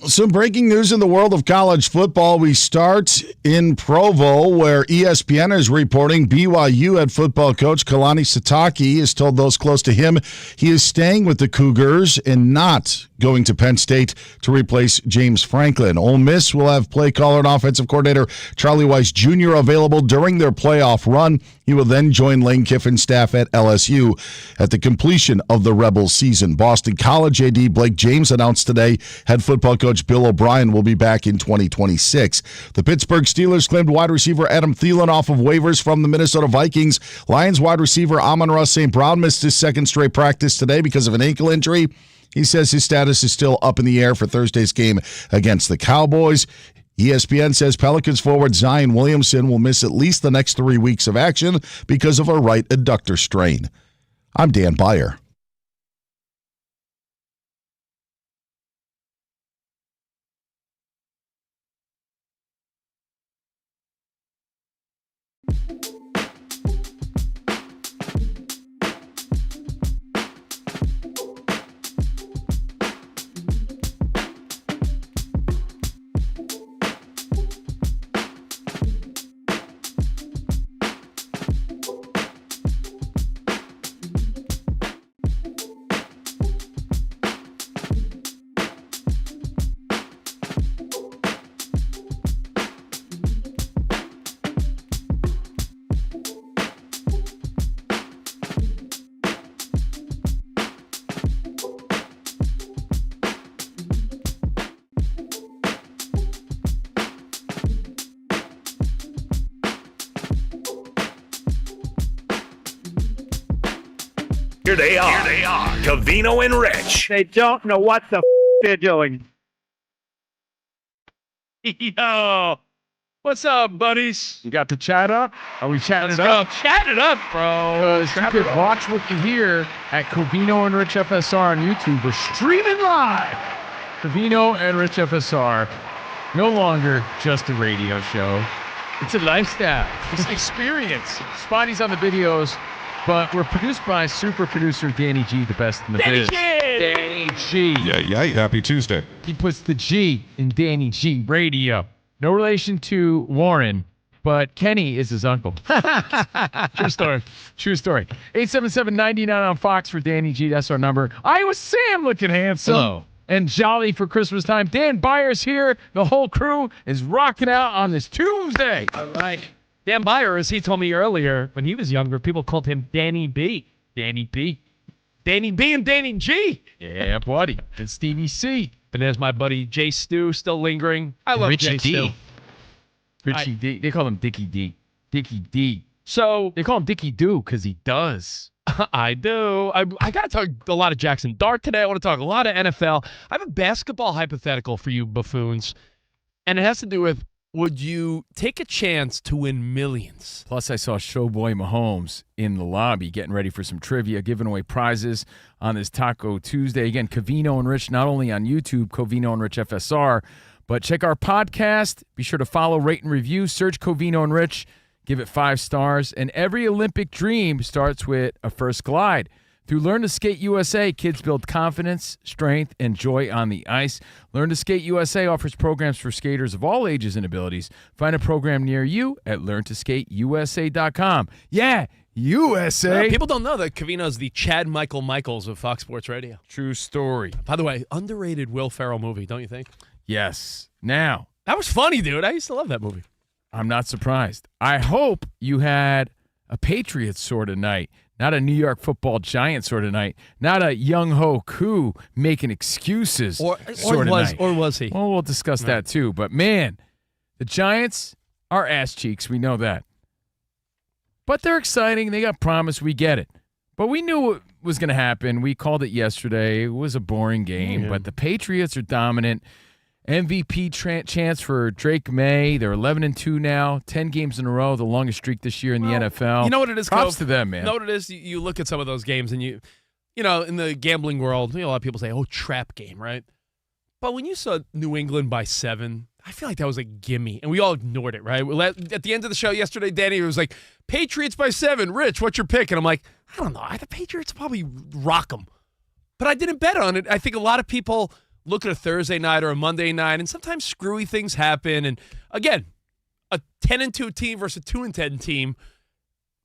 Some breaking news in the world of college football. We start in Provo, where ESPN is reporting BYU head football coach Kalani Sitake has told those close to him he is staying with the Cougars and not going to Penn State to replace James Franklin. Ole Miss will have play caller and offensive coordinator Charlie Weiss Jr. available during their playoff run. He will then join Lane Kiffin's staff at LSU at the completion of the Rebels season. Boston College AD Blake James announced today head football coach Bill O'Brien will be back in 2026. The Pittsburgh Steelers claimed wide receiver Adam Thielen off of waivers from the Minnesota Vikings. Lions wide receiver Amon-Ra St. Brown missed his second straight practice today because of an ankle injury. He says his status is still up in the air for Thursday's game against the Cowboys. ESPN says Pelicans forward Zion Williamson will miss at least the next 3 weeks of action because of a right adductor strain. I'm Dan Beyer. Here they are, Covino and Rich. They don't know what the they're doing. Yo, what's up, buddies? You got the chat up? Are we chatting it Let's up? go. Chat it up, bro. You can watch what you hear at Covino and Rich FSR on YouTube. We're streaming live. Covino and Rich FSR. No longer just a radio show. It's a lifestyle. It's an experience. Spotty's on the videos, but we're produced by super producer Danny G, the best in the biz. Danny G. Yeah. Happy Tuesday. He puts the G in Danny G Radio. No relation to Warren, but Kenny is his uncle. True story. 877-99 on Fox for Danny G. That's our number. Iowa Sam looking handsome. Hello. And jolly for Christmas time. Dan Byers here. The whole crew is rocking out on this Tuesday. All right. Dan Beyer, as he told me earlier, when he was younger, people called him Danny B. Danny B. Danny B and Danny G. Yeah, buddy. And Stevie C. And there's my buddy Jay Stu still lingering. I love Richie Jay D. Stu. Richie D. They call him Dickie D. Dickie D. So They call him Dickie Do because he does. I do. I got to talk a lot of Jaxson Dart today. I want to talk a lot of NFL. I have a basketball hypothetical for you buffoons, and it has to do with, would you take a chance to win millions? Plus, I saw Showboy Mahomes in the lobby getting ready for some trivia, giving away prizes on this Taco Tuesday. Again, Covino and Rich, not only on YouTube, Covino and Rich FSR, but check our podcast. Be sure to follow, rate, and review. Search Covino and Rich. Give it 5 stars. And every Olympic dream starts with a first glide. Through Learn to Skate USA, kids build confidence, strength, and joy on the ice. Learn to Skate USA offers programs for skaters of all ages and abilities. Find a program near you at learntosskateusa.com. Yeah, USA. People don't know that Covino's the Chad Michael Michaels of Fox Sports Radio. True story. By the way, underrated Will Ferrell movie, don't you think? Yes. Now, That was funny, dude. I used to love that movie. I'm not surprised. I hope you had a Patriots sort of night, not a New York Football Giants sort of night, not a Young Ho Koo making excuses sort of night. Or was he? Well, we'll discuss that too. But, man, the Giants are ass cheeks. We know that. But they're exciting. They got promise. We get it. But we knew what was going to happen. We called it yesterday. It was a boring game. But the Patriots are dominant. MVP chance for Drake May. They're 11-2 now, 10 games in a row, the longest streak this year in the NFL. You know what it is, Props Cove? to them, man. You know what it is? You look at some of those games and you know, in the gambling world, a lot of people say, oh, trap game, right? But when you saw New England by 7, I feel like that was a gimme, and we all ignored it, right? At the end of the show yesterday, Danny was like, Patriots by 7. Rich, what's your pick? And I'm like, I don't know. The Patriots probably rock them. But I didn't bet on it. I think a lot of people look at a Thursday night or a Monday night, and sometimes screwy things happen. And again, a 10-2 team versus a 2-10 team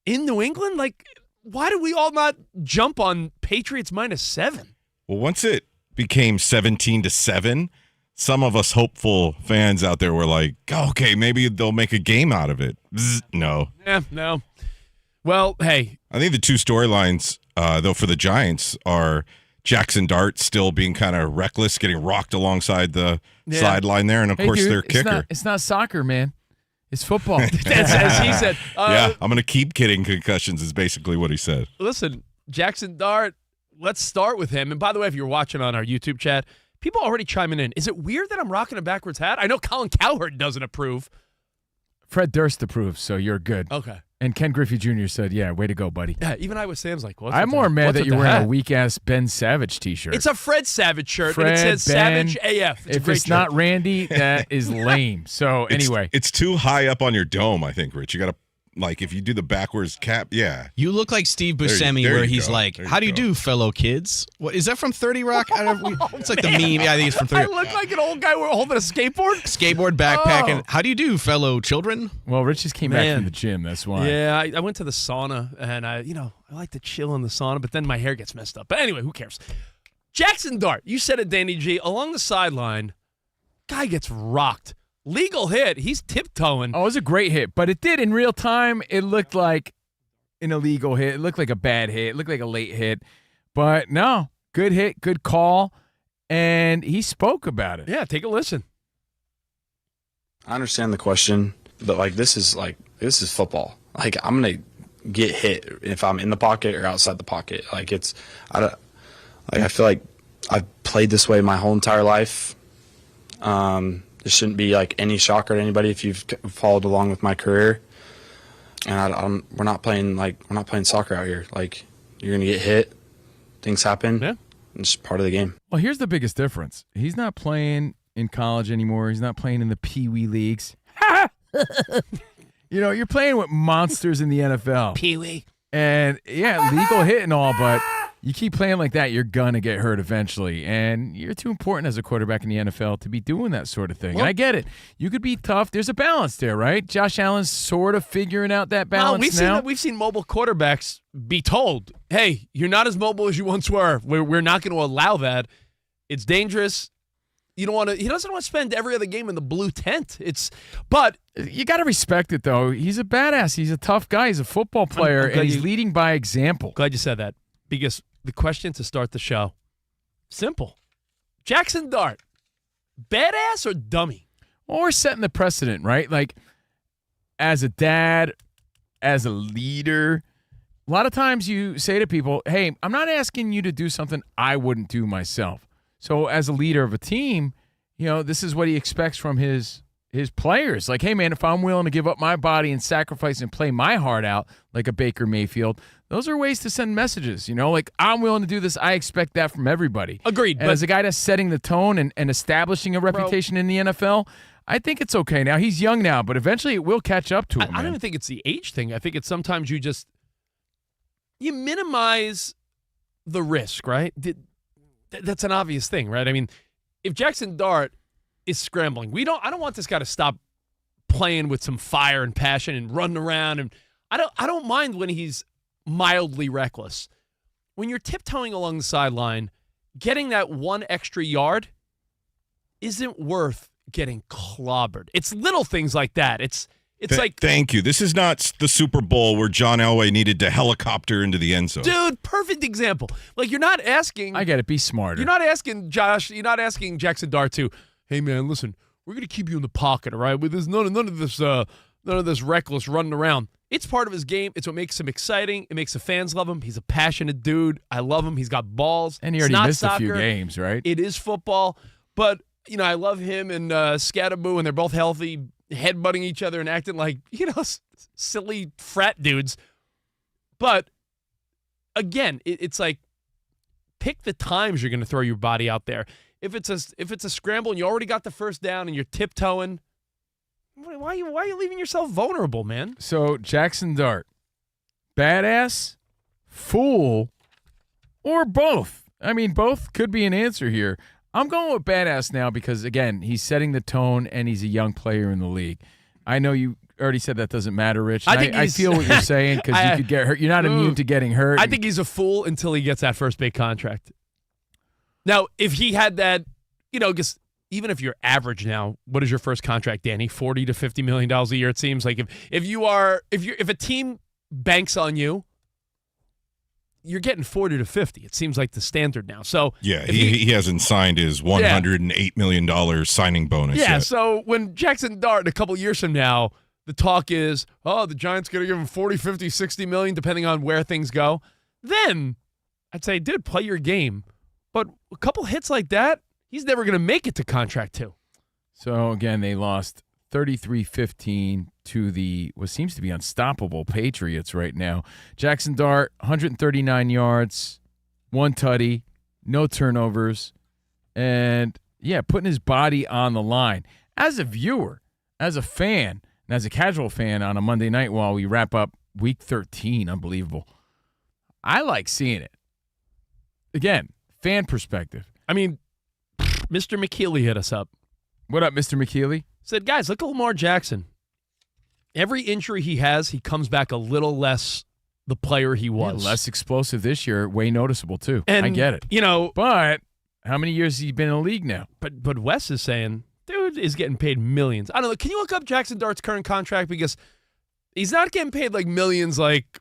in New England, like, why do we all not jump on Patriots -7? Well, once it became 17-7, some of us hopeful fans out there were like, oh, okay, maybe they'll make a game out of it. No. Yeah, no. Well, hey. I think the two storylines, though, for the Giants are Jaxson Dart still being kind of reckless, getting rocked alongside the sideline there, and, of course, their kicker. It's not soccer, man. It's football. As he said. Yeah, I'm going to keep getting concussions is basically what he said. Listen, Jaxson Dart, let's start with him. And by the way, if you're watching on our YouTube chat, people already chiming in. Is it weird that I'm rocking a backwards hat? I know Colin Cowherd doesn't approve. Fred Durst approves, so you're good. Okay. And Ken Griffey Jr. said, yeah, way to go, buddy. Yeah, even Iowa Sam's like, I'm more mad that you're wearing a weak-ass Ben Savage T-shirt. It's a Fred Savage shirt, Fred, and it says Ben, Savage AF. If it's not Randy, that is lame. So anyway. It's too high up on your dome, I think, Rich. You got to, like, if you do the backwards cap, yeah. You look like Steve Buscemi, where he's like, how do you do, fellow kids? What is that from 30 Rock? It's like the meme. Yeah, I think it's from 30 I look like an old guy holding a skateboard? Skateboard backpack. And how do you do, fellow children? Well, Rich just came back from the gym. That's why. Yeah, I went to the sauna, and I like to chill in the sauna, but then my hair gets messed up. But anyway, who cares? Jaxson Dart, you said it, Danny G, along the sideline, guy gets rocked. Legal hit. He's tiptoeing. Oh, it was a great hit, but it did in real time. It looked like an illegal hit. It looked like a bad hit. It looked like a late hit. But no, good hit, good call, and he spoke about it. Yeah, take a listen. I understand the question, but this is football. Like, I'm gonna get hit if I'm in the pocket or outside the pocket. I feel like I've played this way my whole entire life. This shouldn't be any shocker to anybody if you've followed along with my career. And we're not playing soccer out here. You're gonna get hit, things happen. Yeah, it's part of the game. Well, here's the biggest difference. He's not playing in college anymore. He's not playing in the Pee Wee leagues. You're playing with monsters in the NFL. Pee Wee. And yeah, legal hit and all, but you keep playing like that, you're going to get hurt eventually. And you're too important as a quarterback in the NFL to be doing that sort of thing. And I get it. You could be tough. There's a balance there, right? Josh Allen's sort of figuring out that balance now. We've seen mobile quarterbacks be told, hey, you're not as mobile as you once were. We're not going to allow that. It's dangerous. He doesn't want to spend every other game in the blue tent. But you got to respect it, though. He's a badass. He's a tough guy. He's a football player, and he's leading by example. Glad you said that, because the question to start the show, simple. Jaxson Dart, badass or dummy? Well, we're setting the precedent, right? Like, as a dad, as a leader, a lot of times you say to people, hey, I'm not asking you to do something I wouldn't do myself. So as a leader of a team, this is what he expects from his players. Like, hey, man, if I'm willing to give up my body and sacrifice and play my heart out like a Baker Mayfield, those are ways to send messages. I'm willing to do this. I expect that from everybody. Agreed. And as a guy that's setting the tone and establishing a reputation in the NFL, I think it's okay now. He's young now, but eventually it will catch up to him. I don't even think it's the age thing. I think it's sometimes you minimize the risk, right? That's an obvious thing, right? I mean, if Jaxson Dart is scrambling, I don't want this guy to stop playing with some fire and passion and running around. And I don't mind when he's mildly reckless. When you're tiptoeing along the sideline, getting that one extra yard isn't worth getting clobbered. It's little things like that. It's like, thank you. This is not the Super Bowl where John Elway needed to helicopter into the end zone. Dude, perfect example. Like, you're not asking. I get it. Be smarter. You're not asking Jaxson Dart to, hey man, listen, we're gonna keep you in the pocket, all right? With this none of this reckless running around. It's part of his game. It's what makes him exciting. It makes the fans love him. He's a passionate dude. I love him. He's got balls. And he already missed a few games, right? It is football, but I love him and Scatterboo, and they're both healthy, headbutting each other and acting like, silly frat dudes. But again, it's like, pick the times you're going to throw your body out there. If it's a scramble and you already got the first down and you're tiptoeing, why are you leaving yourself vulnerable, man? So Jaxson Dart, badass, fool, or both? I mean, both could be an answer here. I'm going with badass now because, again, he's setting the tone and he's a young player in the league. I know you already said that doesn't matter, Rich. I feel what you're saying because you could get hurt. You're not immune to getting hurt. I think he's a fool until he gets that first big contract. Now, if he had that, because even if you're average now, what is your first contract, Danny? $40 to $50 million a year, it seems like. If a team banks on you, you're getting 40 to 50. It seems like the standard now. So yeah, he hasn't signed his $108 million signing bonus yet. So when Jaxson Dart, a couple years from now, the talk is, the Giants going to give him 40, 50, 60 million, depending on where things go, then I'd say, dude, play your game. But a couple hits like that, he's never going to make it to contract 2. So, again, they lost 33-15 to the what seems to be unstoppable Patriots right now. Jaxson Dart, 139 yards, 1 tutty, no turnovers, and, putting his body on the line. As a viewer, as a fan, and as a casual fan on a Monday night while we wrap up Week 13, unbelievable, I like seeing it. Again, fan perspective. I mean, Mr. McKeely hit us up. What up, Mr. McKeely? Said, guys, look at Lamar Jackson. Every injury he has, he comes back a little less the player he was. Less explosive this year, way noticeable too. And, I get it. But how many years has he been in the league now? But Wes is saying, dude is getting paid millions. I don't know. Can you look up Jaxson Dart's current contract? Because he's not getting paid like millions like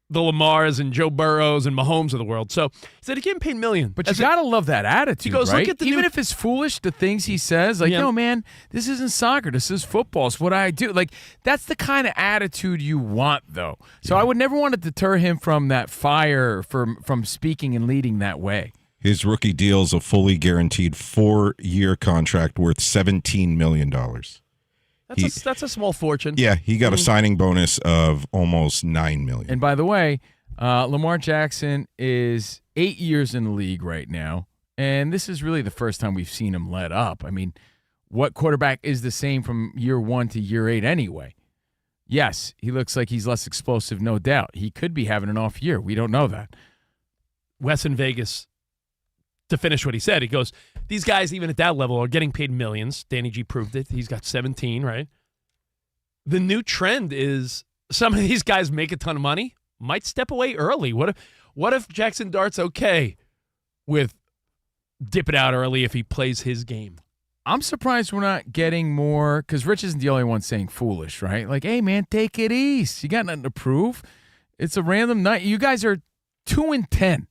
the Lamars and Joe Burrows and Mahomes of the world. So he said he's getting paid millions. But you got to love that attitude, he goes, right? Look at Even if it's foolish, the things he says, like, no, man, this isn't soccer. This is football. It's what I do. Like, that's the kind of attitude you want, though. So I would never want to deter him from that fire, from speaking and leading that way. His rookie deal is a fully guaranteed 4-year contract worth $17 million. That's a small fortune. Yeah, he got a signing bonus of almost $9 million. And by the way, Lamar Jackson is 8 years in the league right now, and this is really the first time we've seen him let up. I mean, what quarterback is the same from year 1 to year 8 anyway? Yes, he looks like he's less explosive, no doubt. He could be having an off year. We don't know that. Wes in Vegas, to finish what he said, he goes, these guys, even at that level, are getting paid millions. Danny G proved it. He's got 17, right? The new trend is some of these guys make a ton of money, might step away early. What if Jaxson Dart's okay with dipping out early if he plays his game? I'm surprised we're not getting more, because Rich isn't the only one saying foolish, right? Like, hey, man, take it easy. You got nothing to prove. It's a random night. You guys are 2-10.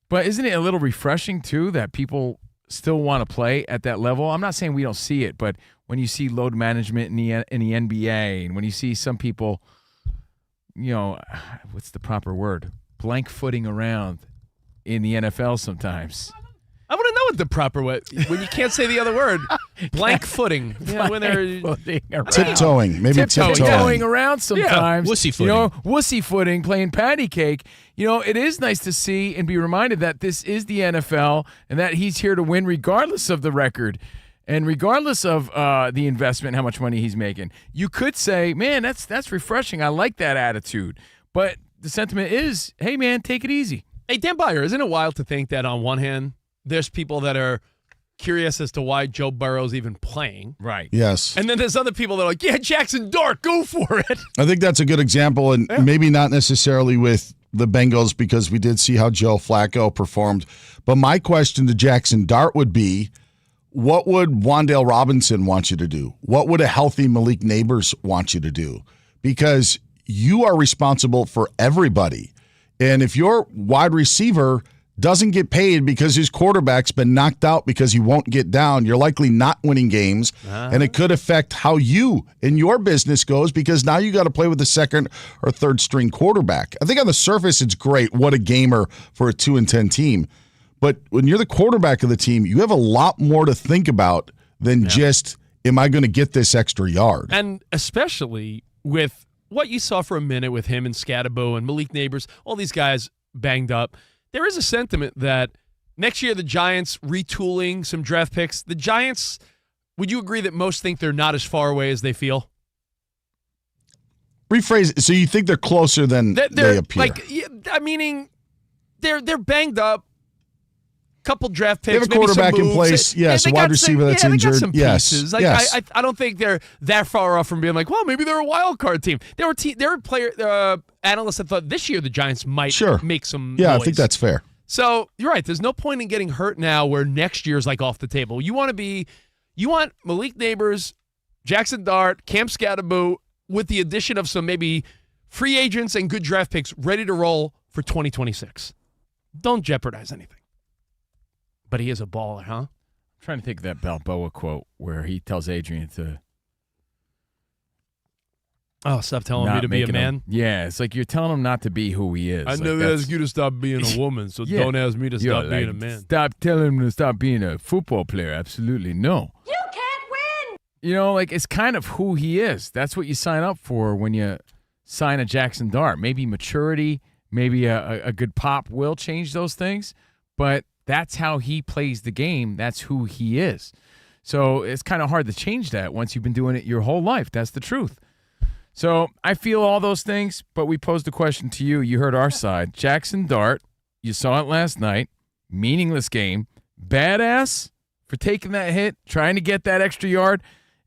But isn't it a little refreshing, too, that people still want to play at that level? I'm not saying we don't see it, but when you see load management in the NBA and when you see some people, what's the proper word? Blank footing around in the NFL sometimes. I want to know what the proper way, when you can't say the other word. Blank footing. When they're tiptoeing. Maybe tiptoeing around sometimes. Yeah, wussy footing. Wussy footing, playing patty cake. It is nice to see and be reminded that this is the NFL and that he's here to win regardless of the record and regardless of the investment, how much money he's making. You could say, man, that's refreshing. I like that attitude. But the sentiment is, hey, man, take it easy. Hey, Dan Byer, isn't it wild to think that on one hand, there's people that are curious as to why Joe Burrow's even playing. Right. Yes. And then there's other people that are like, yeah, Jaxson Dart, go for it. I think that's a good example, and maybe not necessarily with the Bengals because we did see how Joe Flacco performed. But my question to Jaxson Dart would be, what would Wan'Dale Robinson want you to do? What would a healthy Malik Neighbors want you to do? Because you are responsible for everybody. And if your wide receiver doesn't get paid because his quarterback's been knocked out because he won't get down, you're likely not winning games, and it could affect how you and your business goes because now you got to play with the second or third string quarterback. I think on the surface it's great. What a gamer for a 2-10 team. But when you're the quarterback of the team, you have a lot more to think about than just, am I going to get this extra yard? And especially with what you saw for a minute with him and Scatterbo and Malik Neighbors, all these guys banged up. There is a sentiment that next year the Giants retooling some draft picks. The Giants, would you agree that most think they're not as far away as they feel? Rephrase. So you think they're closer than they appear? Meaning they're banged up. couple draft picks. They have a quarterback in place. Yes, a wide receiver that's injured. Some pieces. Yes. I don't think they're that far off from being like, well, maybe they're a wild card team. There were analysts that thought this year the Giants might make some noise. I think that's fair. So you're right. There's no point in getting hurt now where next year's like off the table. You want Malik Neighbors, Jaxson Dart, Cam Scatterbo with the addition of some maybe free agents and good draft picks ready to roll for 2026. Don't jeopardize anything. But he is a baller, huh? I'm trying to think of that Balboa quote where he tells Adrian to stop telling me to be a man. Yeah, it's like you're telling him not to be who he is. I never asked you to stop being a woman, so don't ask me to stop being a man. Stop telling him to stop being a football player. Absolutely no. You can't win! You know, like it's kind of who he is. That's what you sign up for when you sign a Jaxson Dart. Maybe maturity, maybe a good pop will change those things, but that's how he plays the game. That's who he is. So it's kind of hard to change that once you've been doing it your whole life. That's the truth. So I feel all those things, but we posed a question to you. You heard our side. Jaxson Dart, you saw it last night. Meaningless game. Badass for taking that hit, trying to get that extra yard.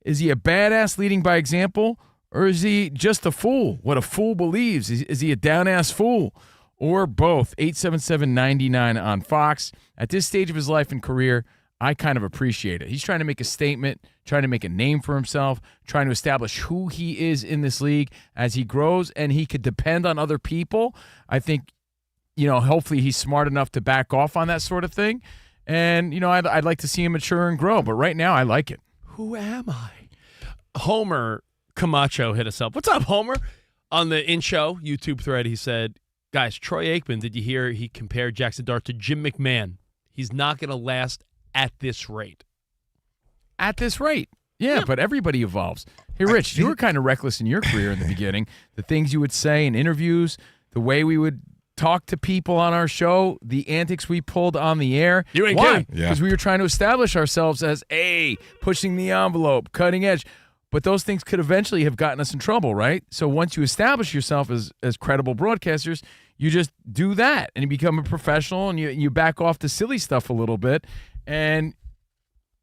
Is he a badass leading by example, or is he just a fool? What a fool believes. Is he a down-ass fool? Or both. 877-99 on Fox. At this stage of his life and career, I kind of appreciate it. He's trying to make a statement, trying to make a name for himself, trying to establish who he is in this league as he grows, and he could depend on other people. I think, hopefully he's smart enough to back off on that sort of thing. And, I'd like to see him mature and grow, but right now I like it. Who am I? Homer Camacho hit us up. What's up, Homer? On the in-show YouTube thread, he said, guys, Troy Aikman, did you hear he compared Jaxson Dart to Jim McMahon? He's not going to last at this rate. At this rate. Yeah, but everybody evolves. Hey, Rich, you were kind of reckless in your career in the beginning. The things you would say in interviews, the way we would talk to people on our show, the antics we pulled on the air. You ain't Why? kidding. Because we were trying to establish ourselves as, pushing the envelope, cutting edge. But those things could eventually have gotten us in trouble, right? So once you establish yourself as credible broadcasters, you just do that, and you become a professional, and you back off the silly stuff a little bit, and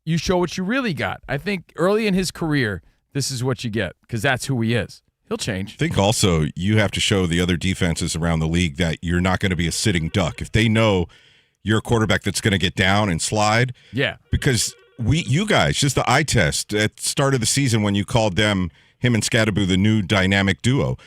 you show what you really got. I think early in his career, this is what you get, because that's who he is. He'll change. I think also you have to show the other defenses around the league that you're not going to be a sitting duck. If they know you're a quarterback that's going to get down and slide, because you guys, just the eye test at the start of the season when you called him and Scatterbo the new dynamic duo.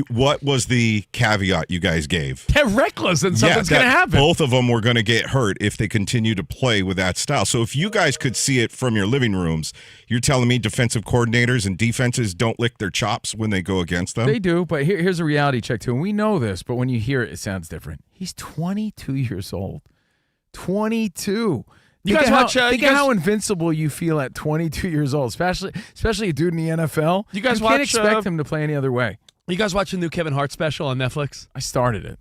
What was the caveat you guys gave? They're reckless and something's going to happen. Both of them were going to get hurt if they continue to play with that style. So if you guys could see it from your living rooms, you're telling me defensive coordinators and defenses don't lick their chops when they go against them? They do, but here's a reality check, too. And we know this, but when you hear it, it sounds different. He's 22 years old. 22. Think of how invincible you feel at 22 years old, especially a dude in the NFL. You can't expect him to play any other way. You guys watch the new Kevin Hart special on Netflix? I started it.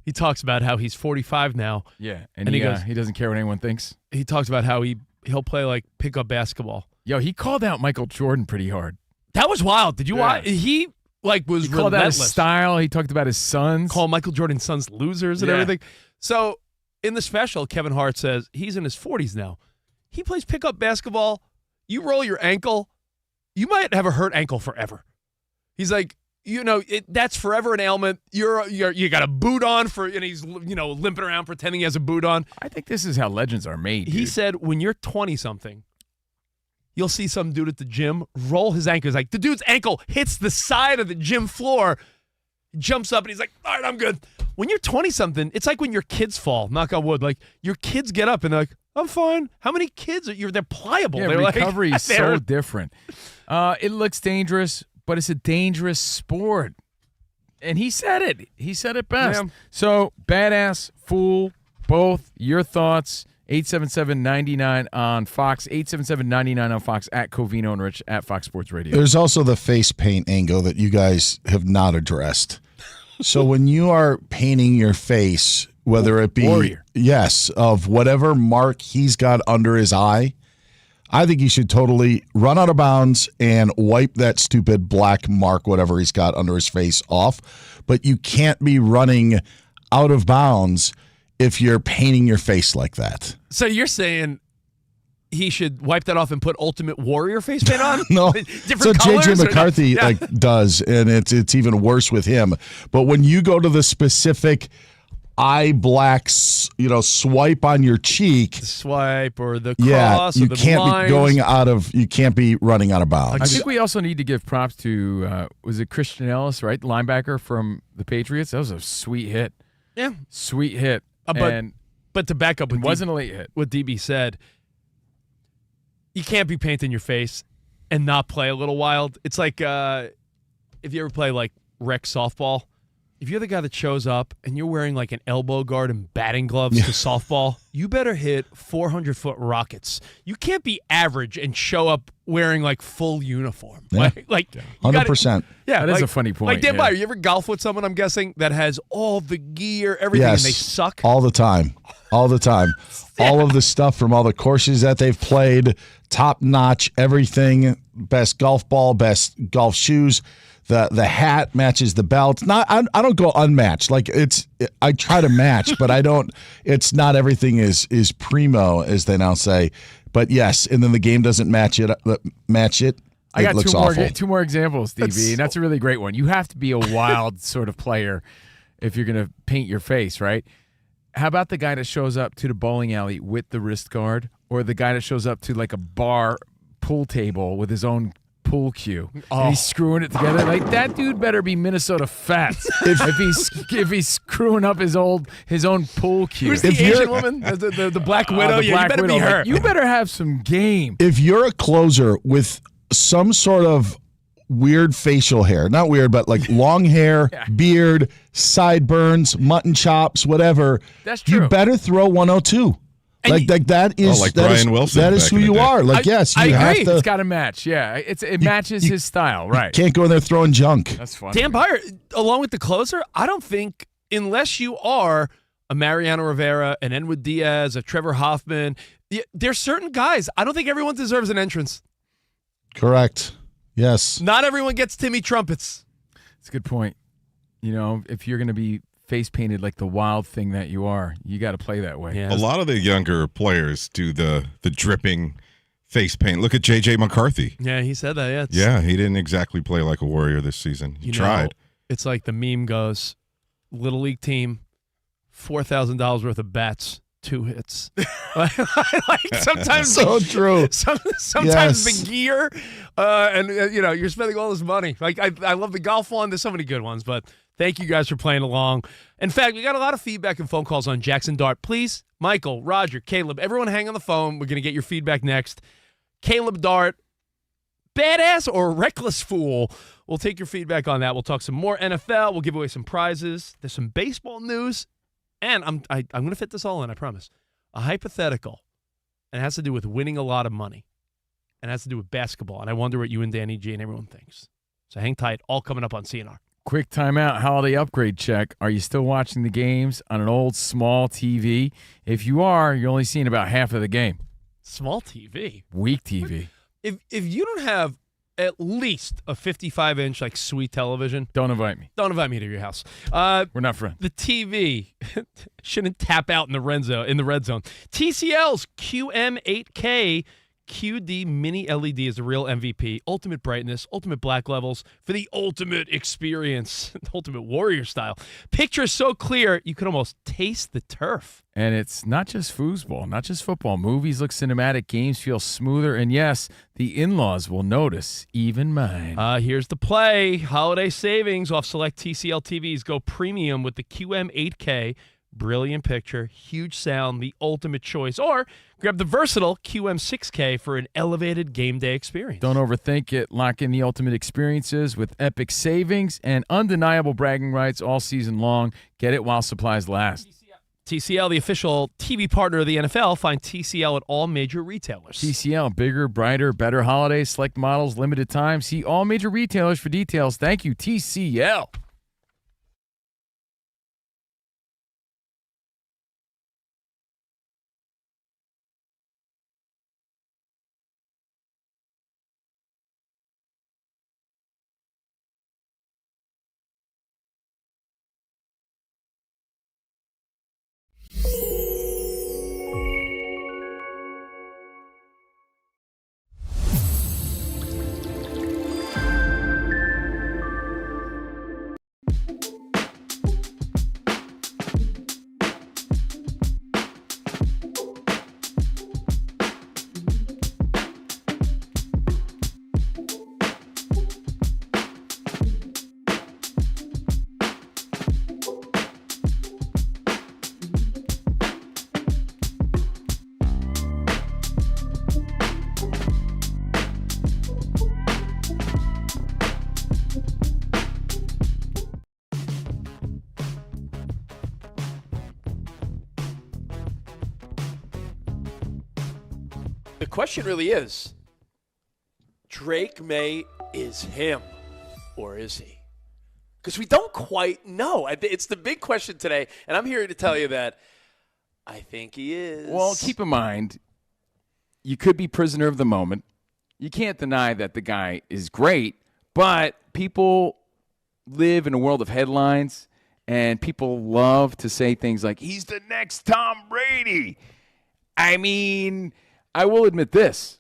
He talks about how he's 45 now. Yeah, and he goes, he doesn't care what anyone thinks. He talks about how he'll play like pickup basketball. Yo, he called out Michael Jordan pretty hard. That was wild. Did you watch? He was he called out his style. He talked about his sons. Called Michael Jordan's sons losers and everything. So in the special, Kevin Hart says he's in his 40s now. He plays pickup basketball. You roll your ankle, you might have a hurt ankle forever. He's like, that's forever an ailment. You got a boot on and he's limping around pretending he has a boot on. I think this is how legends are made. He said when you're 20-something, you'll see some dude at the gym roll his ankle. He's like, the dude's ankle hits the side of the gym floor, jumps up, and he's like, all right, I'm good. When you're 20-something, it's like when your kids fall, knock on wood. Like, your kids get up and they're like, I'm fine. How many kids are you? They're pliable. Yeah, they're recovery is so different. It looks dangerous, but it's a dangerous sport. And he said it. He said it best. Yeah. So, badass, fool, both. Your thoughts. 877-99 on Fox. 877-99 on Fox at Covino and Rich at Fox Sports Radio. There's also the face paint angle that you guys have not addressed. So when you are painting your face, whether it be Warrior. Yes, of whatever mark he's got under his eye, I think he should totally run out of bounds and wipe that stupid black mark, whatever he's got under his face, off. But you can't be running out of bounds if you're painting your face like that. So you're saying he should wipe that off and put Ultimate Warrior face paint on? No. Different So colors? JJ McCarthy Yeah. does, and it's even worse with him. But when you go to the specific eye blacks, swipe on your cheek, The swipe or the cross you or the can't lines. you can't be running out of bounds. I think we also need to give props to, was it Christian Ellis, right? Linebacker from the Patriots. That was a sweet hit. Yeah. Sweet hit. But to back up It wasn't a late hit. what DB said, you can't be painting your face and not play a little wild. It's like if you ever play like rec softball, if you're the guy that shows up and you're wearing like an elbow guard and batting gloves to softball, you better hit 400-foot rockets. You can't be average and show up wearing like full uniform. Yeah. Like 100%. Yeah, That is a funny point, Like Dan yeah. Byer, you ever golf with someone, I'm guessing, that has all the gear, everything, Yes. and they suck? All the time. All the time. All of the stuff from all the courses that they've played, top notch, everything, best golf ball, best golf shoes. The hat matches the belt. I don't go unmatched. Like I try to match, but I don't. It's not everything is primo, as they now say. But yes, and then the game doesn't match it. I got looks awful. two more examples, DB, and that's a really great one. You have to be a wild sort of player if you're going to paint your face, right? How about the guy that shows up to the bowling alley with the wrist guard, or the guy that shows up to like a bar pool table with his own pool cue and he's screwing it together? Like, that dude better be Minnesota Fats if he's screwing up his own pool cue. Who's the Asian woman? The Black Widow? The Black you better Widow. be her. Like, you better have some game. If you're a closer with some sort of weird facial hair, not weird, but like long hair, beard, sideburns, mutton chops, whatever, That's true. you better throw 102. Like that is like that Brian is, Wilson that is back who in the you day. are. Like, yes, you have agree. to. It's got to match. Yeah, it matches his style, right? Can't go in there throwing junk. That's funny. Dan Byer, along with the closer, I don't think, unless you are a Mariano Rivera, an Enwood Diaz, a Trevor Hoffman, there's certain guys, I don't think everyone deserves an entrance. Correct. Yes. Not everyone gets Timmy Trumpets. It's a good point. If you're going to be face painted like the wild thing that you are, you got to play that way. Yeah. A lot of the younger players do the dripping face paint. Look at J.J. McCarthy. Yeah, he said that. Yeah, he didn't exactly play like a warrior this season. He tried. It's like the meme goes, Little League team, $4,000 worth of bats, 2 hits. like sometimes So true. Sometimes Yes. the gear, and you're spending all this money. Like I love the golf one. There's so many good ones, but thank you guys for playing along. In fact, we got a lot of feedback and phone calls on Jaxson Dart. Please, Michael, Roger, Caleb, everyone hang on the phone. We're going to get your feedback next. Caleb Dart, badass or reckless fool? We'll take your feedback on that. We'll talk some more NFL. We'll give away some prizes. There's some baseball news. And I'm going to fit this all in, I promise. A hypothetical. And it has to do with winning a lot of money. And it has to do with basketball. And I wonder what you and Danny G and everyone thinks. So hang tight. All coming up on CNR. Quick timeout, holiday upgrade check. Are you still watching the games on an old small TV? If you are, you're only seeing about half of the game. Small TV. Weak TV. If you don't have at least a 55-inch like sweet television, Don't invite me. don't invite me to your house. We're not friends. The TV shouldn't tap out in the red zone. TCL's QM8K QD Mini LED is the real MVP. Ultimate brightness, ultimate black levels for the ultimate experience. Ultimate Warrior style. Picture so clear you could almost taste the turf. And it's not just foosball, not just football. Movies look cinematic, games feel smoother, and yes, the in-laws will notice, even mine. Here's the play. Holiday savings off select TCL TVs. Go premium with the QM8K. Brilliant picture, huge sound, the ultimate choice. Or grab the versatile QM6K for an elevated game day experience. Don't overthink it. Lock in the ultimate experiences with epic savings and undeniable bragging rights all season long. Get it while supplies last. TCL, the official TV partner of the NFL. Find TCL at all major retailers. TCL, bigger, brighter, better holidays, select models, limited time. See all major retailers for details. Thank you, TCL. The question really is, Drake May is him, or is he? Because we don't quite know. It's the big question today, and I'm here to tell you that I think he is. Well, keep in mind, you could be prisoner of the moment. You can't deny that the guy is great, but people live in a world of headlines, and people love to say things like, he's the next Tom Brady. I mean, I will admit this.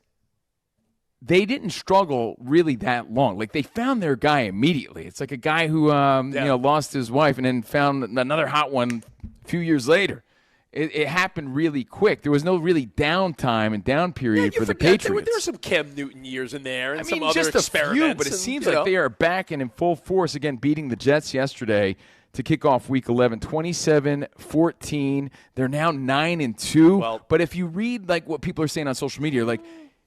They didn't struggle really that long. Like, they found their guy immediately. It's like a guy who lost his wife and then found another hot one a few years later. It happened really quick. There was no really downtime and down period for the Patriots. There were some Cam Newton years in there and some other just experiments. A few, but it seems like they are back and in full force again, beating the Jets yesterday to kick off Week 11, 27-14. They're now 9-2. Well, but if you read like what people are saying on social media, like,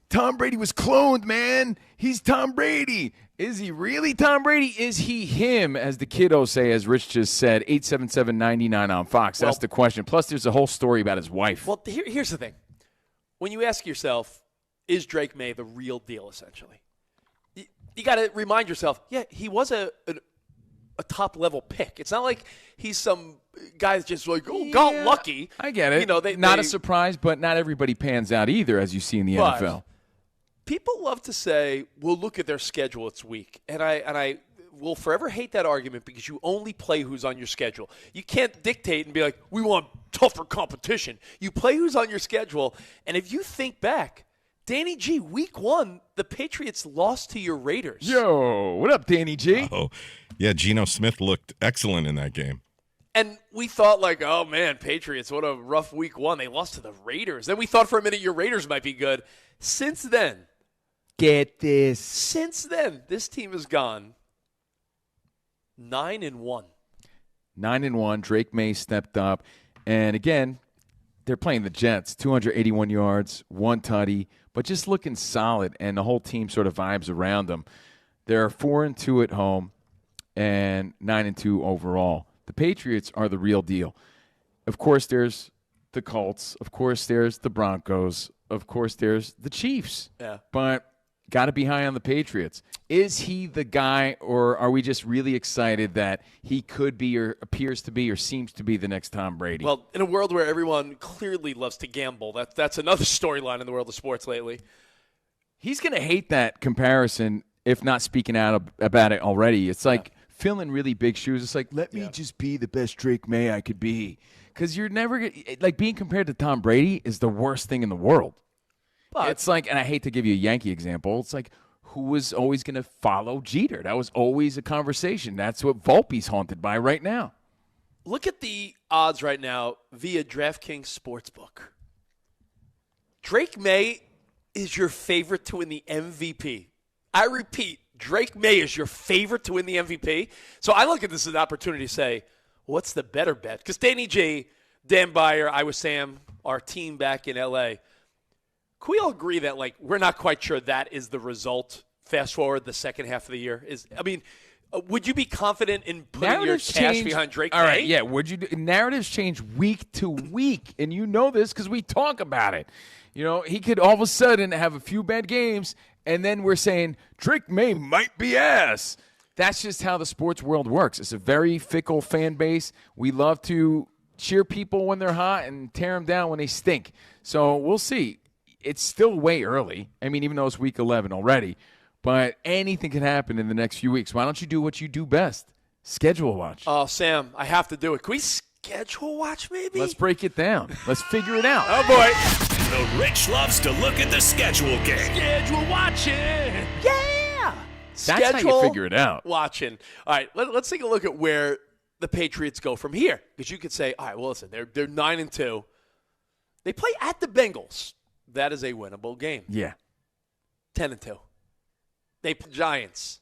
Tom Brady was cloned, man. He's Tom Brady. Is he really Tom Brady? Is he him, as the kiddos say, as Rich just said, 877-99 on Fox? That's the question. Plus, there's a whole story about his wife. Well, here's the thing. When you ask yourself, is Drake May the real deal, essentially? You got to remind yourself, yeah, he was a top-level pick. It's not like he's some guy that's just like, got lucky. I get it. Not a surprise, but not everybody pans out either, as you see in the NFL. People love to say, well, look at their schedule, it's weak. And I will forever hate that argument because you only play who's on your schedule. You can't dictate and be like, we want tougher competition. You play who's on your schedule. And if you think back, Danny G, week 1, the Patriots lost to your Raiders. Yo, what up, Danny G? Oh, yeah, Geno Smith looked excellent in that game. And we thought like, oh, man, Patriots, what a rough week 1. They lost to the Raiders. Then we thought for a minute your Raiders might be good. Since then, get this. Since then, this team has gone 9-1. 9-1. Drake May stepped up. And again, they're playing the Jets. 281 yards, 1 tutty, but just looking solid. And the whole team sort of vibes around them. They're 4-2 at home and 9-2 overall. The Patriots are the real deal. Of course, there's the Colts. Of course, there's the Broncos. Of course, there's the Chiefs. Yeah. But got to be high on the Patriots. Is he the guy, or are we just really excited that he could be or appears to be or seems to be the next Tom Brady? Well, in a world where everyone clearly loves to gamble, that's another storyline in the world of sports lately. He's going to hate that comparison, if not speaking out about it already. It's like filling really big shoes. It's like, let me just be the best Drake May I could be. Because you're never – like, being compared to Tom Brady is the worst thing in the world. But it's like – and I hate to give you a Yankee example. It's like, who was always going to follow Jeter? That was always a conversation. That's what Volpe's haunted by right now. Look at the odds right now via DraftKings Sportsbook. Drake May is your favorite to win the MVP. I repeat, Drake May is your favorite to win the MVP. So I look at this as an opportunity to say, what's the better bet? Because Danny G, Dan Byer, I was Sam, our team back in L.A., can we all agree that, like, we're not quite sure that is the result, fast forward the second half of the year? Would you be confident in putting Narratives your cash change, behind Drake May? All right, yeah. Narratives change week to week, and you know this because we talk about it. You know, he could all of a sudden have a few bad games, and then we're saying Drake May might be ass. That's just how the sports world works. It's a very fickle fan base. We love to cheer people when they're hot and tear them down when they stink. So we'll see. It's still way early. I mean, even though it's week 11 already. But anything can happen in the next few weeks. Why don't you do what you do best? Schedule watch. Oh, Sam, I have to do it. Can we schedule watch maybe? Let's break it down. Let's figure it out. Oh, boy. The Rich loves to look at the schedule game. Schedule watching. Yeah. That's how you figure it out. Watching. All right, let's take a look at where the Patriots go from here. Because you could say, all right, well, listen, they're 9-2. They play at the Bengals. That is a winnable game. Yeah. 10-2. They play Giants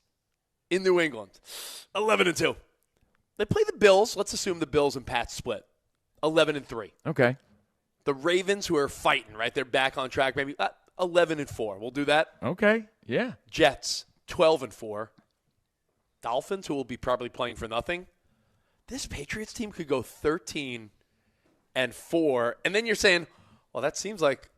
in New England. 11-2. They play the Bills. Let's assume the Bills and Pats split. 11-3. Okay. The Ravens, who are fighting, right? They're back on track. Maybe 11-4. We'll do that. Okay. Yeah. Jets 12-4. Dolphins, who will be probably playing for nothing. This Patriots team could go 13-4, and then you're saying, well, that seems like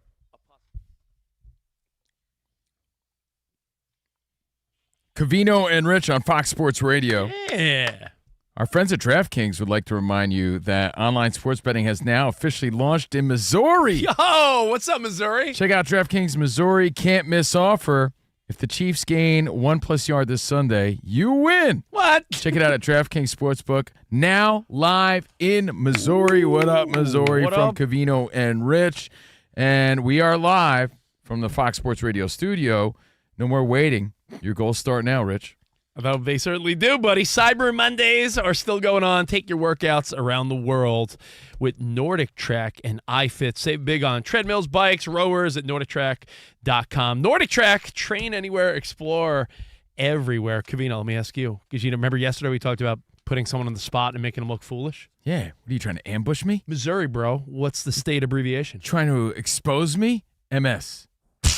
Covino and Rich on Fox Sports Radio. Yeah. Our friends at DraftKings would like to remind you that online sports betting has now officially launched in Missouri. Yo, what's up, Missouri? Check out DraftKings Missouri can't miss offer. If the Chiefs gain 1+ yard this Sunday, you win. What? Check it out at DraftKings Sportsbook. Now live in Missouri. What up, Missouri? What from up? Covino and Rich. And we are live from the Fox Sports Radio studio. No more waiting. Your goals start now, Rich. They certainly do, buddy. Cyber Mondays are still going on. Take your workouts around the world with Nordic Track and iFit. Save big on treadmills, bikes, rowers at NordicTrack.com. Nordic Track, train anywhere, explore everywhere. Covino, let me ask you, because you remember yesterday we talked about putting someone on the spot and making them look foolish? Yeah. What are you trying to ambush me? Missouri, bro. What's the state abbreviation? Trying to expose me? MS.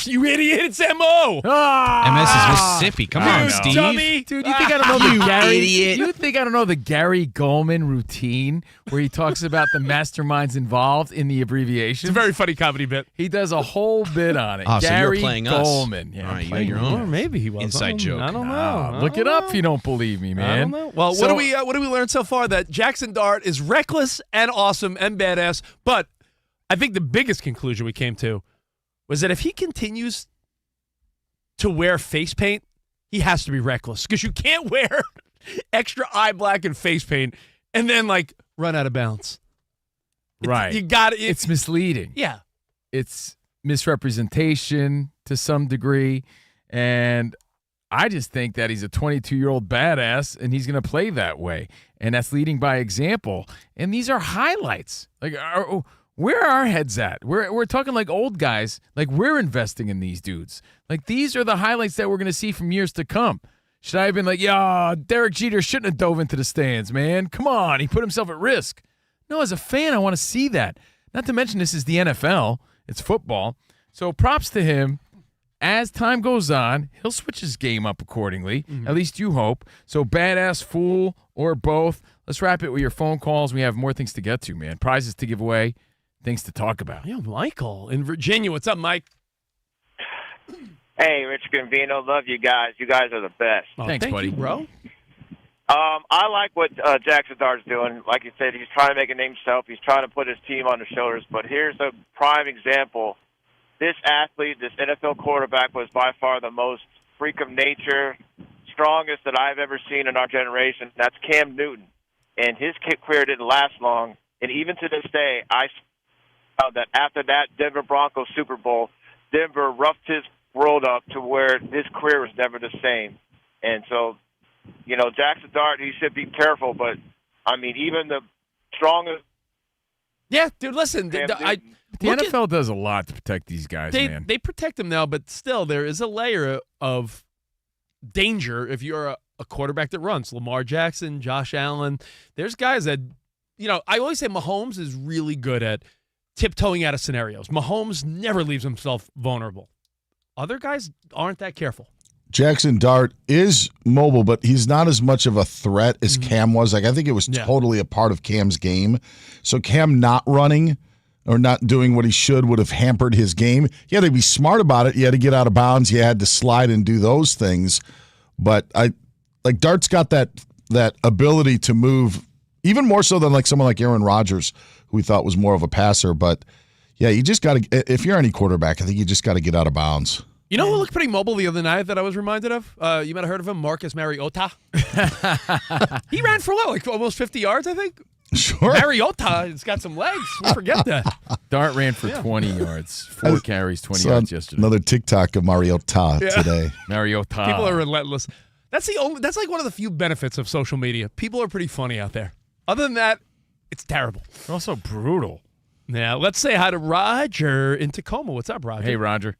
You idiot, it's M.O. MS is Mississippi. Come on, Steve. Dummy. Dude, you think I don't know the Gary? idiot. You think I don't know the Gary Goldman routine where he talks about the masterminds involved in the abbreviation? It's a very funny comedy bit. He does a whole bit on it. Oh, so Gary you're playing Goldman. us. Yeah, All right, I'm you playing got your own Or maybe he was. inside joke. I don't know. Look it up if you don't believe me, I man. don't know. Well, So- what do we learn so far? That Jaxson Dart is reckless and awesome and badass. But I think the biggest conclusion we came to was that if he continues to wear face paint, he has to be reckless, because you can't wear extra eye black and face paint and then run out of bounds. Right. You got it. It's misleading. Yeah. It's misrepresentation to some degree. And I just think that he's a 22-year-old badass and he's going to play that way. And that's leading by example. And these are highlights. Where are our heads at? We're talking like old guys. Like, we're investing in these dudes. Like, these are the highlights that we're going to see from years to come. Should I have been like, yeah, Derek Jeter shouldn't have dove into the stands, man. Come on. He put himself at risk. No, as a fan, I want to see that. Not to mention this is the NFL. It's football. So props to him. As time goes on, he'll switch his game up accordingly. At least you hope. So badass, fool, or both. Let's wrap it with your phone calls. We have more things to get to, man. Prizes to give away. Things to talk about. Yeah, Michael in Virginia. What's up, Mike? Hey, Rich Covino, love you guys. You guys are the best. Oh, Thanks, thank buddy. you, bro. I like what Jaxson Dart's doing. Like you said, he's trying to make a name himself. He's trying to put his team on his shoulders. But here's a prime example. This athlete, this NFL quarterback, was by far the most freak of nature, strongest that I've ever seen in our generation. That's Cam Newton. And his career didn't last long. And even to this day, I found that after that Denver Broncos Super Bowl, Denver roughed his world up to where his career was never the same. And so, Jaxson Dart, he should be careful. But, I mean, even the strongest. Yeah, dude, listen. The NFL does a lot to protect these guys, man. They protect them now, but still there is a layer of danger if you're a quarterback that runs. Lamar Jackson, Josh Allen. There's guys that, I always say Mahomes is really good at tiptoeing out of scenarios. Mahomes never leaves himself vulnerable. Other guys aren't that careful. Jaxson Dart is mobile, but he's not as much of a threat as Cam was. I think it was totally a part of Cam's game. So Cam not running or not doing what he should would have hampered his game. You had to be smart about it. You had to get out of bounds. You had to slide and do those things. But Dart's got that ability to move even more so than someone like Aaron Rodgers, who we thought was more of a passer. But yeah, you just got to, if you're any quarterback, I think you just got to get out of bounds. You know who looked pretty mobile the other night that I was reminded of? You might have heard of him, Marcus Mariota. He ran for almost 50 yards, I think. Sure. Mariota, it's got some legs. We forget that. Dart ran for 20 yards. 4 carries, 20 yards yesterday. Another TikTok of Mariota today. Mariota. People are relentless. That's one of the few benefits of social media. People are pretty funny out there. Other than that, it's terrible. They're also brutal. Now, let's say hi to Roger in Tacoma. What's up, Roger? Hey, Roger.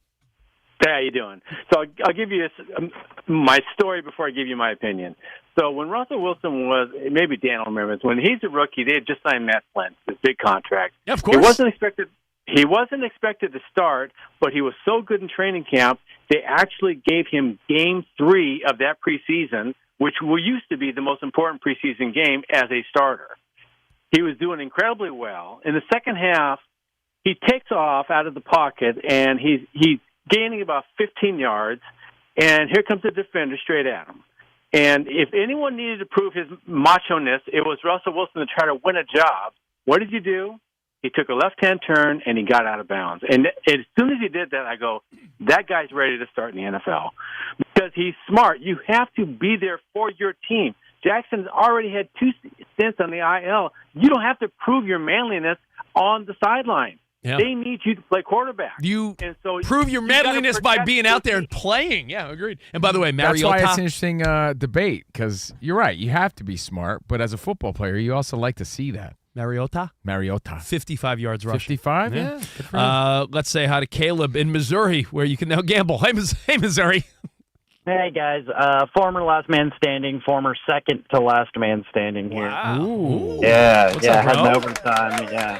Hey, how you doing? So I'll give you my story before I give you my opinion. So when Russell Wilson was, maybe Dan will remember this, when he's a rookie, they had just signed Matt Flynn, this big contract. Yeah, of course. He wasn't expected to start, but he was so good in training camp, they actually gave him Game 3 of that preseason, which used to be the most important preseason game, as a starter. He was doing incredibly well. In the second half, he takes off out of the pocket, and he's gaining about 15 yards, and here comes the defender straight at him. And if anyone needed to prove his macho-ness, it was Russell Wilson to try to win a job. What did you do? He took a left-hand turn, and he got out of bounds. And as soon as he did that, I go, that guy's ready to start in the NFL. Because he's smart. You have to be there for your team. Jackson's already had 2 stints on the IL. You don't have to prove your manliness on the sideline. Yeah. They need you to play quarterback. You prove your manliness by being out there and playing. Yeah, agreed. And by the way, Mariota. That's why it's an interesting debate, because you're right. You have to be smart, but as a football player, you also like to see that. Mariota. 55 yards rushing. 55? Yeah. Let's say hi to Caleb in Missouri, where you can now gamble. Hey, Missouri. Hey, guys. Former last man standing, former second to last man standing here. Wow. Ooh. Yeah, What's yeah, up, had an bro? overtime, yeah.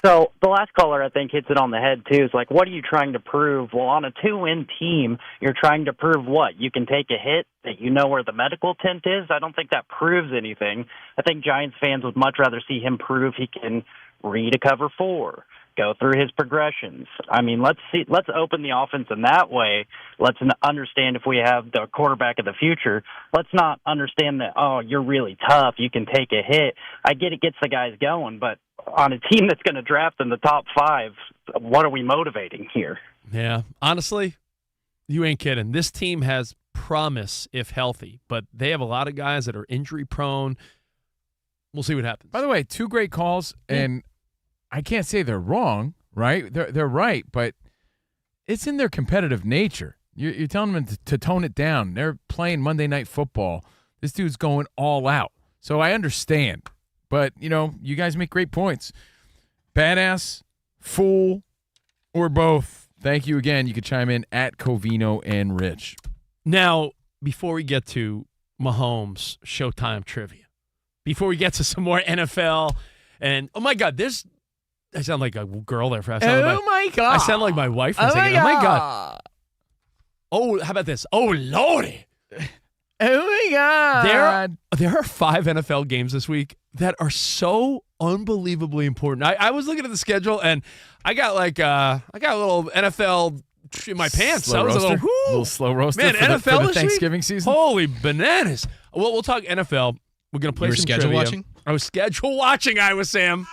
So the last caller, I think, hits it on the head, too. Is like, what are you trying to prove? Well, on a 2-win team, you're trying to prove what? You can take a hit, that you know where the medical tent is? I don't think that proves anything. I think Giants fans would much rather see him prove he can read a cover 4, go through his progressions. I mean, let's open the offense in that way. Let's understand if we have the quarterback of the future. Let's not understand that, oh, you're really tough, you can take a hit. I get it gets the guys going, but on a team that's going to draft in the top 5, what are we motivating here? Yeah, honestly, you ain't kidding. This team has promise if healthy, but they have a lot of guys that are injury prone. We'll see what happens. By the way, 2 great calls, and I can't say they're wrong, right? They're right, but it's in their competitive nature. You're telling them to tone it down. They're playing Monday Night Football. This dude's going all out. So I understand. But, you guys make great points. Badass, fool, or both. Thank you again. You can chime in at Covino and Rich. Now, before we get to Mahomes Showtime trivia, before we get to some more NFL, and, oh, my God, I sound like a girl there. My God. I sound like my wife. Oh, my God. Oh, how about this? Oh, Lordy. Oh, my God. There are 5 NFL games this week that are so unbelievably important. I was looking at the schedule, and I got a little NFL in my pants. Slow I was roaster. a little slow roaster man, for NFL the this Thanksgiving week? season. Holy bananas. Well, we'll talk NFL. We're going to play You were some schedule trivia. watching? I was schedule watching, Iowa Sam.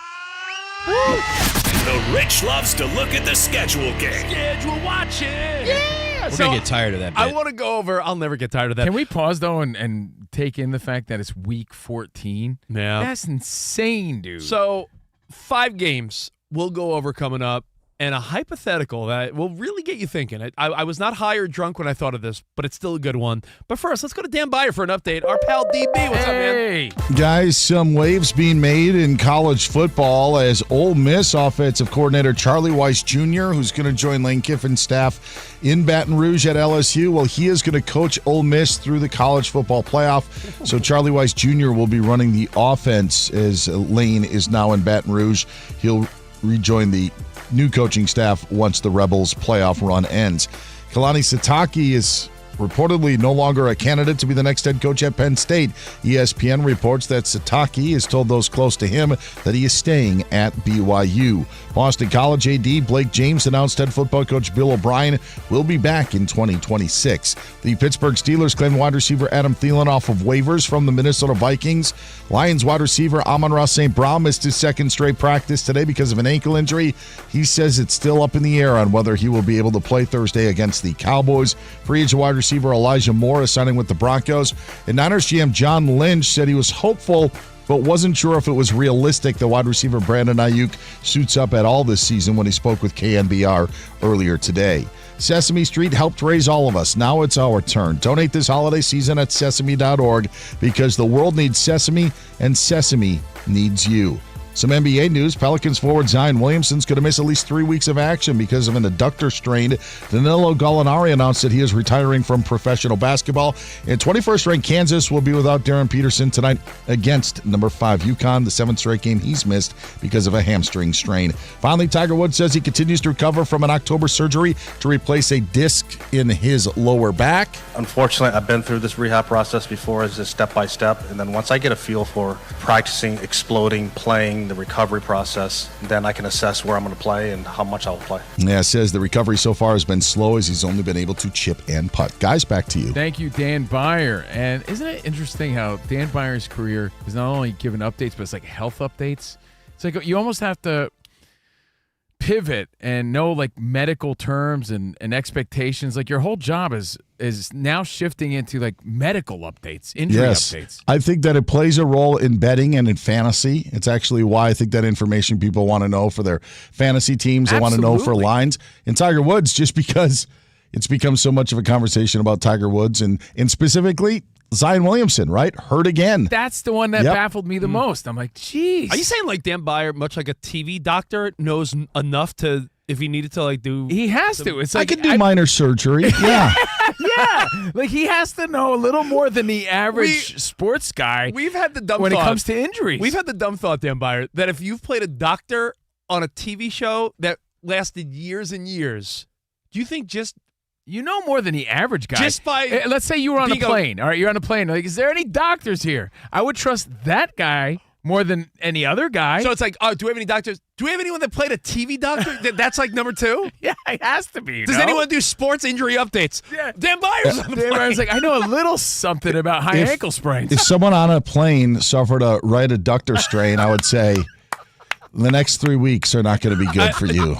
The Rich loves to look at the schedule game. Schedule watching. Yeah. We're going to get tired of that bit. I want to go over. I'll never get tired of that. Can we pause, though, and take in the fact that it's week 14? Yeah. That's insane, dude. So 5 games we'll go over coming up, and a hypothetical that will really get you thinking. I was not high or drunk when I thought of this, but it's still a good one. But first, let's go to Dan Beyer for an update. Our pal DB, what's up, man? Guys, some waves being made in college football as Ole Miss offensive coordinator Charlie Weiss Jr., who's going to join Lane Kiffin's staff in Baton Rouge at LSU. Well, he is going to coach Ole Miss through the college football playoff. So Charlie Weiss Jr. will be running the offense as Lane is now in Baton Rouge. He'll rejoin the new coaching staff once the Rebels playoff run ends. Kalani Sitake is reportedly no longer a candidate to be the next head coach at Penn State. ESPN reports that Sitake has told those close to him that he is staying at BYU. Boston College AD Blake James announced head football coach Bill O'Brien will be back in 2026. The Pittsburgh Steelers claimed wide receiver Adam Thielen off of waivers from the Minnesota Vikings. Lions wide receiver Amon-Ra St. Brown missed his second straight practice today because of an ankle injury. He says it's still up in the air on whether he will be able to play Thursday against the Cowboys. Free agent wide receiver Elijah Moore is signing with the Broncos. And Niners GM John Lynch said he was hopeful but wasn't sure if it was realistic that wide receiver Brandon Ayuk suits up at all this season when he spoke with KNBR earlier today. Sesame Street helped raise all of us. Now it's our turn. Donate this holiday season at sesame.org because the world needs Sesame and Sesame needs you. Some NBA news. Pelicans forward Zion Williamson's going to miss at least 3 weeks of action because of an adductor strain. Danilo Gallinari announced that he is retiring from professional basketball. And 21st-ranked Kansas will be without Darren Peterson tonight against number 5 UConn, the 7th straight game he's missed because of a hamstring strain. Finally, Tiger Woods says he continues to recover from an October surgery to replace a disc in his lower back. Unfortunately, I've been through this rehab process before as a step-by-step. And then once I get a feel for practicing, exploding, playing, during the recovery process. Then I can assess where I'm going to play and how much I'll play. Yeah, says the recovery so far has been slow as he's only been able to chip and putt. Guys, back to you. Thank you, Dan Byer. And isn't it interesting how Dan Byer's career is not only given updates, but it's like health updates? It's like you almost have to pivot and know like medical terms and expectations. Like your whole job is now shifting into like medical updates, injury updates. I think that it plays a role in betting and in fantasy. It's actually why I think that information people want to know for their fantasy teams. They want to know for lines. And Tiger Woods, just because it's become so much of a conversation about Tiger Woods and specifically Zion Williamson, right? Hurt again. That's the one that baffled me the most. I'm like, geez. Are you saying like Dan Byer, much like a TV doctor, knows enough to, if he needed to like do... He has to. It's like I could do minor surgery. Yeah. Yeah. Like he has to know a little more than the average sports guy. We've had the dumb when thought. it comes to injuries. We've had the dumb thought, Dan Byer, that if you've played a doctor on a TV show that lasted years and years, do you think just... You know more than the average guy. Just by let's say you were on a plane. All right, you're on a plane. Like, is there any doctors here? I would trust that guy more than any other guy. So it's like, oh, do we have any doctors? Do we have anyone that played a TV doctor? That's like number 2? Yeah, it has to be. Does anyone do sports injury updates? Yeah. Dan Byer's on the Dan plane. Byer's like, I know a little something about high ankle sprains. If someone on a plane suffered a right adductor strain, I would say the next 3 weeks are not going to be good for you.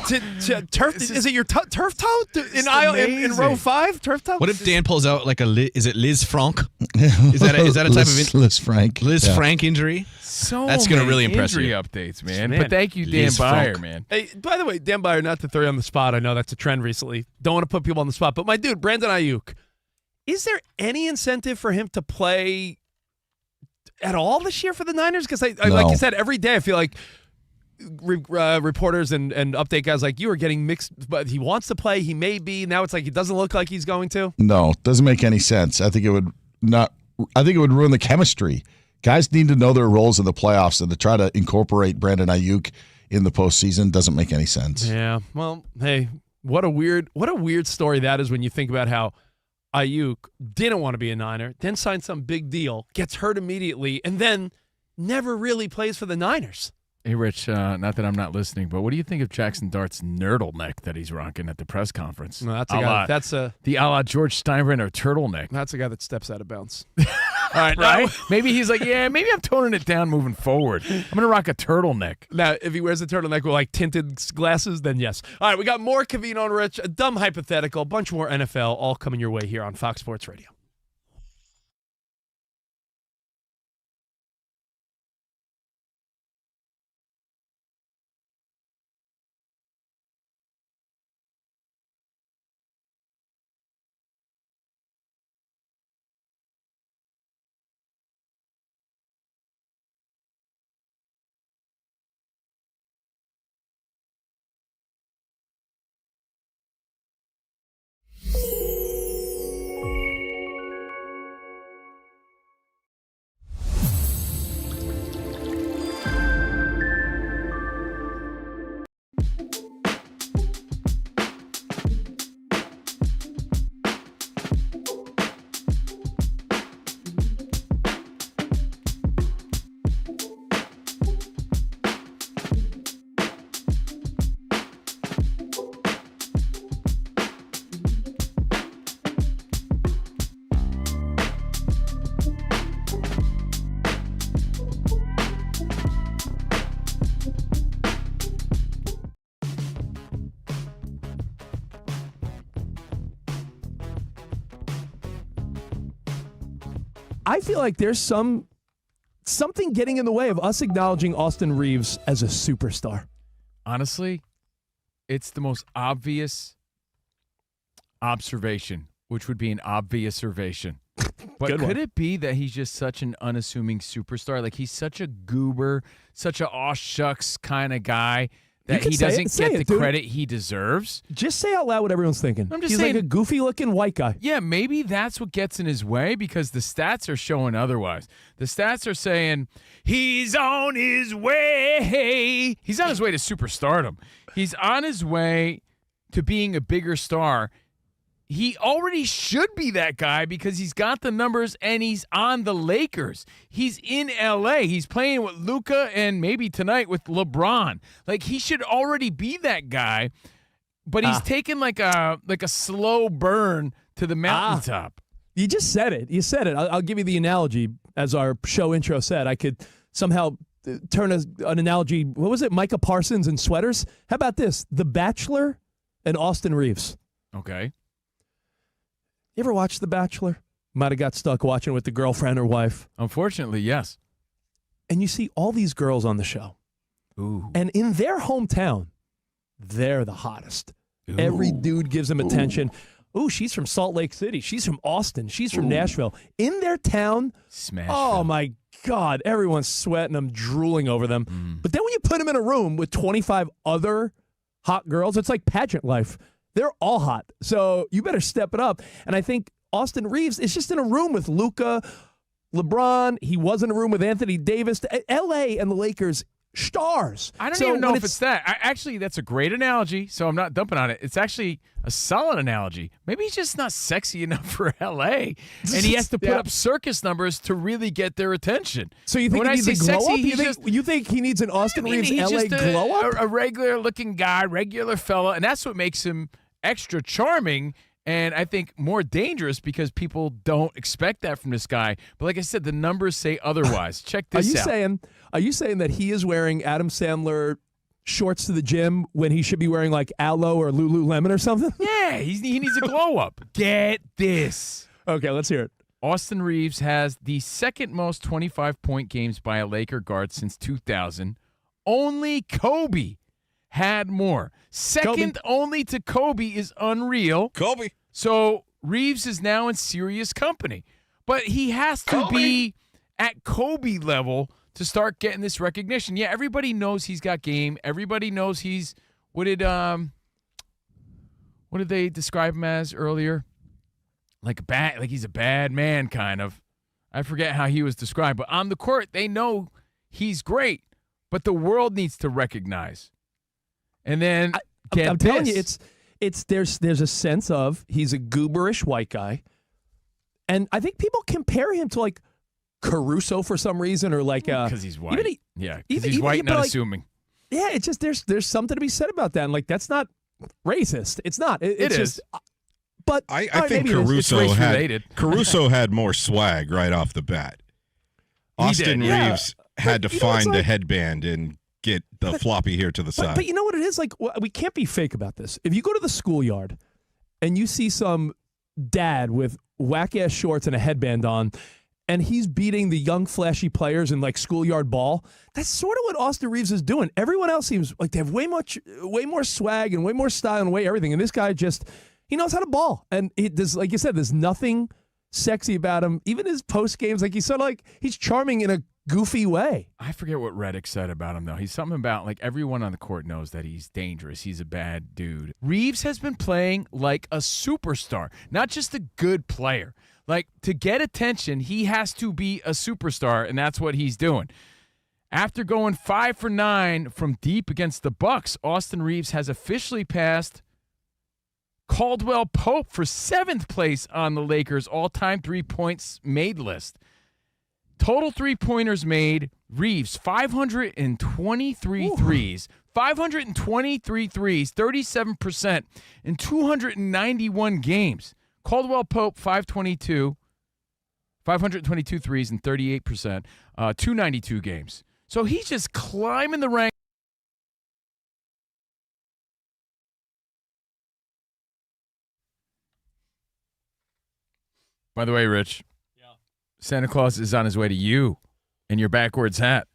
Turf? Is it your turf toe in row 5? Turf toe? What if Dan pulls out like is it Liz Frank? Is that a type of Liz Frank? Liz Frank injury? That's going to really impress injury you. updates, man. But thank you, Dan Byer, man. Hey, by the way, Dan Byer, not to throw you on the spot. I know that's a trend recently. Don't want to put people on the spot. But my dude, Brandon Ayuk, is there any incentive for him to play at all this year for the Niners? Because like you said, every day I feel like reporters and update guys like you are getting mixed, but he wants to play. He may be. Now it's like it doesn't look like he's going to. No, doesn't make any sense. I think it would ruin the chemistry. Guys need to know their roles in the playoffs, and to try to incorporate Brandon Ayuk in the postseason doesn't make any sense. Yeah. Well, hey, what a weird story that is when you think about how Ayuk didn't want to be a Niner, then signed some big deal, gets hurt immediately, and then never really plays for the Niners. Hey, Rich, not that I'm not listening, but what do you think of Jaxson Dart's nerdleneck that he's rocking at the press conference? No, that's a guy. That's the a la George Steinbrenner turtleneck. That's a guy that steps out of bounds. All right, right? Maybe he's like, yeah, maybe I'm toning it down moving forward. I'm going to rock a turtleneck. Now, if he wears a turtleneck with like tinted glasses, then yes. All right, we got more Covino and Rich, a dumb hypothetical, a bunch more NFL, all coming your way here on Fox Sports Radio. I feel like there's something getting in the way of us acknowledging Austin Reeves as a superstar. Honestly, it's the most obvious observation, which would be an obvious observation. But could it be that he's just such an unassuming superstar? Like he's such a goober, such a aw shucks kind of guy that he doesn't get the credit he deserves? Just say out loud what everyone's thinking. I'm just he's saying, like a goofy-looking white guy. Yeah, maybe that's what gets in his way because the stats are showing otherwise. The stats are saying he's on his way. He's on his way to superstardom. He's on his way to being a bigger star. he already should be that guy because he's got the numbers and he's on the Lakers. He's in L.A. He's playing with Luka and maybe tonight with LeBron. Like, he should already be that guy, but he's taken like a slow burn to the mountaintop. You just said it. You said it. I'll give you the analogy. As our show intro said, I could somehow turn an analogy. What was it? Micah Parsons and sweaters? How about this? The Bachelor and Austin Reeves. Okay. You ever watch The Bachelor? Might have got stuck watching with the girlfriend or wife. Unfortunately, yes. And you see all these girls on the show. Ooh. And in their hometown, they're the hottest. Ooh. Every dude gives them attention. Ooh, she's from Salt Lake City. She's from Austin. She's from Nashville. In their town, oh my God, everyone's sweating them, drooling over them. But then when you put them in a room with 25 other hot girls, it's like pageant life. They're all hot. So you better step it up. And I think Austin Reeves is just in a room with Luka, LeBron. He was in a room with Anthony Davis. L.A. and the Lakers, stars. I don't even know if it's that. Actually, that's a great analogy, so I'm not dumping on it. It's actually a solid analogy. Maybe he's just not sexy enough for L.A., and he has to put up circus numbers to really get their attention. So you think he needs a glow up? You think he needs an Austin Reeves L.A. glow up? A regular-looking guy, regular fella, and that's what makes him extra charming and I think more dangerous because people don't expect that from this guy. But like I said, the numbers say otherwise. Check this out. Are you saying that he is wearing Adam Sandler shorts to the gym when he should be wearing like Aloe or Lululemon or something? Yeah, he needs a glow up. Get this. Okay, let's hear it. Austin Reeves has the second most 25-point games by a Laker guard since 2000. Only Kobe had more. Second only to Kobe is unreal. Kobe. So Reeves is now in serious company. But he has to be at Kobe level to start getting this recognition. Yeah, everybody knows he's got game. Everybody knows he's what did they describe him as earlier? Like he's a bad man kind of. I forget how he was described, but on the court they know he's great, but the world needs to recognize. And then I'm telling you, there's a sense of he's a gooberish white guy, and I think people compare him to like Caruso for some reason, or like because he's white. Because he's white and unassuming. Yeah, it's just there's something to be said about that, and like that's not racist. It's not. It's just. But I think Caruso had more swag right off the bat. Austin Reeves had to find the headband and get the floppy hair to the side. But you know what it is? Like, we can't be fake about this. If you go to the schoolyard and you see some dad with whack-ass shorts and a headband on, and he's beating the young, flashy players in, like, schoolyard ball, that's sort of what Austin Reeves is doing. Everyone else seems like they have way more swag and way more style and way everything. And this guy just, he knows how to ball. And like you said, there's nothing sexy about him. Even his post games, like he's sort of like, he's charming in a goofy way. I forget what Reddick said about him, though. He's something about, like, everyone on the court knows that he's dangerous. He's a bad dude. Reeves has been playing like a superstar, not just a good player. Like, to get attention, he has to be a superstar, and that's what he's doing. After going 5 for 9 from deep against the Bucks, Austin Reeves has officially passed Caldwell Pope for 7th place on the Lakers' all-time 3-points made list. Total three-pointers made, Reeves, 523 threes. 523 threes, 37% in 291 games. Caldwell Pope, 522 threes and 38%, 292 games. So he's just climbing the ranks. By the way, Rich, Santa Claus is on his way to you in your backwards hat.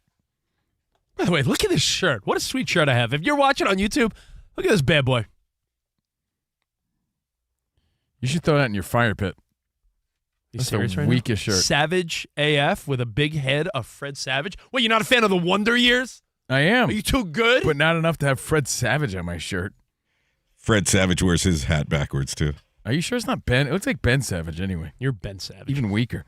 By the way, look at this shirt. What a sweet shirt I have. If you're watching on YouTube, look at this bad boy. You should throw that in your fire pit. That's the weakest shirt. Savage AF with a big head of Fred Savage. What, you're not a fan of the Wonder Years? I am. Are you too good? But not enough to have Fred Savage on my shirt. Fred Savage wears his hat backwards, too. Are you sure it's not Ben? It looks like Ben Savage anyway. You're Ben Savage. Even weaker.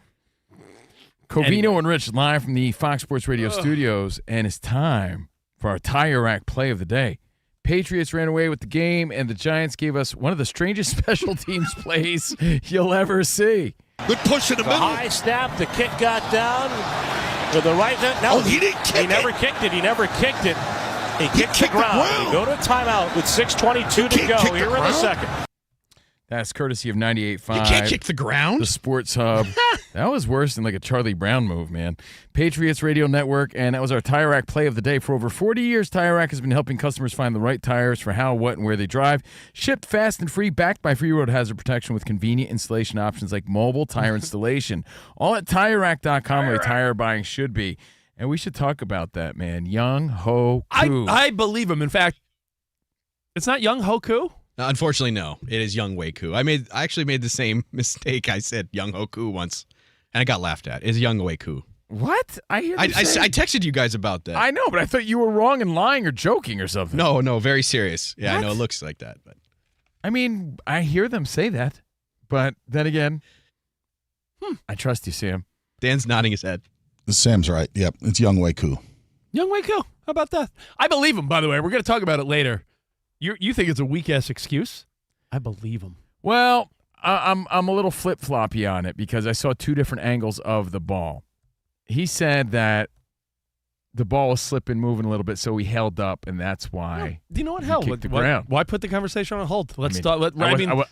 Covino and Rich live from the Fox Sports Radio studios, and it's time for our tire rack play of the day. Patriots ran away with the game, and the Giants gave us one of the strangest special teams plays you'll ever see. Good push in the middle. High snap. The kick got down with the right hand. No, he didn't kick it. He never kicked it. He never kicked it. He kicked the ground. We go to a timeout with 6:22 to go here in the second. That's courtesy of 98.5. You can't kick the ground? The Sports Hub. That was worse than like a Charlie Brown move, man. Patriots Radio Network, and that was our Tire Rack play of the day. For over 40 years, Tire Rack has been helping customers find the right tires for how, what, and where they drive. Shipped fast and free, backed by free road hazard protection with convenient installation options like mobile tire installation. All at TireRack.com, where tire buying should be. And we should talk about that, man. Young Ho Koo. I believe him. In fact, it's not Young Ho Koo. Unfortunately, no. It is Young Wei Koo. I actually made the same mistake. I said Young Ho Koo once, and I got laughed at. It's Young Wei Koo. What? I texted you guys about that. I know, but I thought you were wrong and lying or joking or something. No, very serious. Yeah, What? I know it looks like that, but I mean, I hear them say that, but then again, I trust you, Sam. Dan's nodding his head. Sam's right. Yep, it's Young Wei Koo. Young Wei Koo. How about that? I believe him, by the way. We're going to talk about it later. You think it's a weak-ass excuse? I believe him. Well, I'm a little flip-floppy on it because I saw two different angles of the ball. He said that the ball was slipping, moving a little bit, so he held up, and that's why. Do you know what? Hell, kicked the ground. Why put the conversation on hold? Let's I start.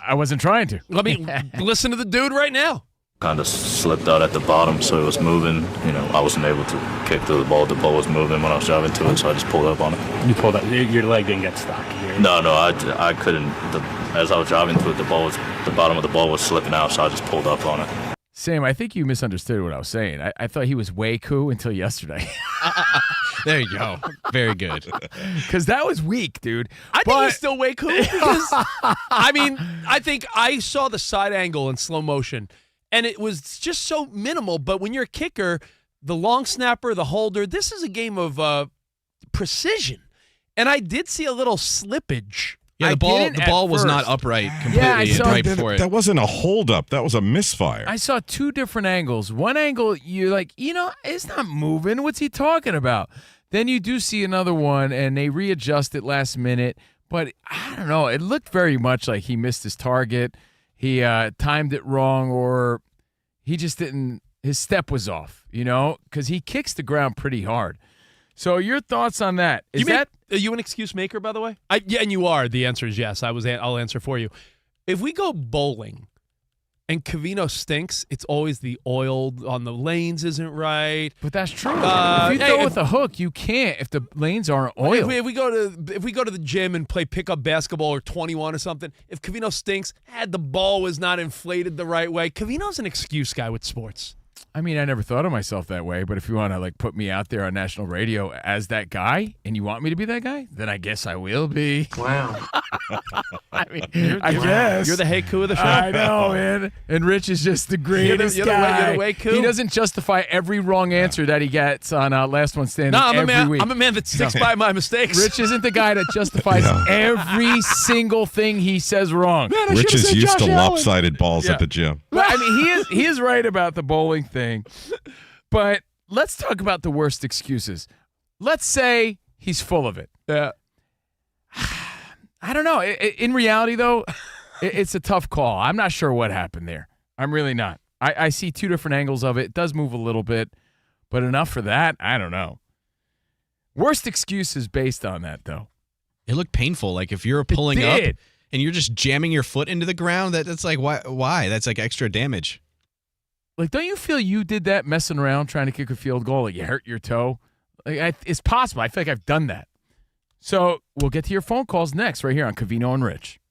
I wasn't trying to. Let me listen to the dude right now. Kind of slipped out at the bottom, so it was moving. I wasn't able to kick through the ball. The ball was moving when I was driving to it, so I just pulled up on it. You pulled up. Your leg didn't get stuck. No, I couldn't. As I was driving to it, the bottom of the ball was slipping out, so I just pulled up on it. Sam, I think you misunderstood what I was saying. I thought he was Wei Koo until yesterday. There you go. Very good. Because that was weak, dude. I think he's still Wei Koo because, I think I saw the side angle in slow motion, and it was just so minimal. But when you're a kicker, the long snapper, the holder, this is a game of precision. And I did see a little slippage. Yeah, the ball was not upright completely right before it. That wasn't a holdup. That was a misfire. I saw two different angles. One angle, you're like, it's not moving. What's he talking about? Then you do see another one, and they readjust it last minute. But I don't know. It looked very much like he missed his target. He timed it wrong, or he just didn't. His step was off, because he kicks the ground pretty hard. So your thoughts on that? Are you an excuse maker, by the way? Yeah, and you are. The answer is yes. I'll answer for you. If we go bowling and Covino stinks, it's always the oil on the lanes isn't right. But that's true. If you throw with a hook, you can't if the lanes aren't oiled. If we go to the gym and play pickup basketball or 21 or something, if Covino stinks, the ball was not inflated the right way. Covino's an excuse guy with sports. I mean, I never thought of myself that way, but if you want to put me out there on national radio as that guy, and you want me to be that guy, then I guess I will be. Wow. I mean, I guess you're the Hey Koo of the show. I know, man. And Rich is just the greatest guy. You're the way Koo. He doesn't justify every wrong answer that he gets on Last One Standing. Week. I'm a man that sticks by my mistakes. Rich isn't the guy that justifies every single thing he says wrong. Man, Rich is used to lopsided balls at the gym. Well, I mean, he is right about the bowling thing. But let's talk about the worst excuses. Let's say he's full of it. Yeah. I don't know. In reality, though, it's a tough call. I'm not sure what happened there. I'm really not. I see two different angles of it. It does move a little bit, but enough for that? I don't know. Worst excuses based on that, though. It looked painful. Like if you're pulling up and you're just jamming your foot into the ground, that's like, why? That's like extra damage. Like, don't you feel you did that messing around trying to kick a field goal? Like you hurt your toe? It's possible. I feel like I've done that. So we'll get to your phone calls next right here on Covino and Rich.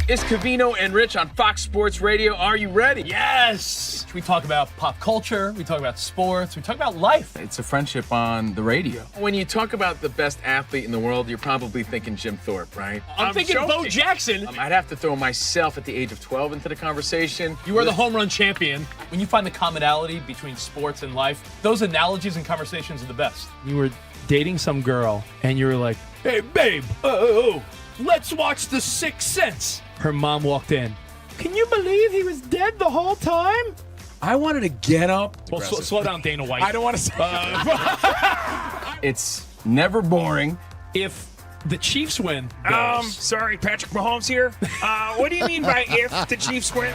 It's Covino and Rich on Fox Sports Radio. Are you ready? Yes! We talk about pop culture, we talk about sports, we talk about life. It's a friendship on the radio. When you talk about the best athlete in the world, you're probably thinking Jim Thorpe, right? I'm thinking joking. Bo Jackson. I'd have to throw myself at the age of 12 into the conversation. You are the home run champion. When you find the commonality between sports and life, those analogies and conversations are the best. You were dating some girl, and you were like, hey, babe, let's watch The Sixth Sense. Her mom walked in. Can you believe he was dead the whole time? I wanted to get up. Well, slow down, Dana White. I don't want to say. It's never boring. If the Chiefs win. Sorry, Patrick Mahomes here. What do you mean by if the Chiefs win?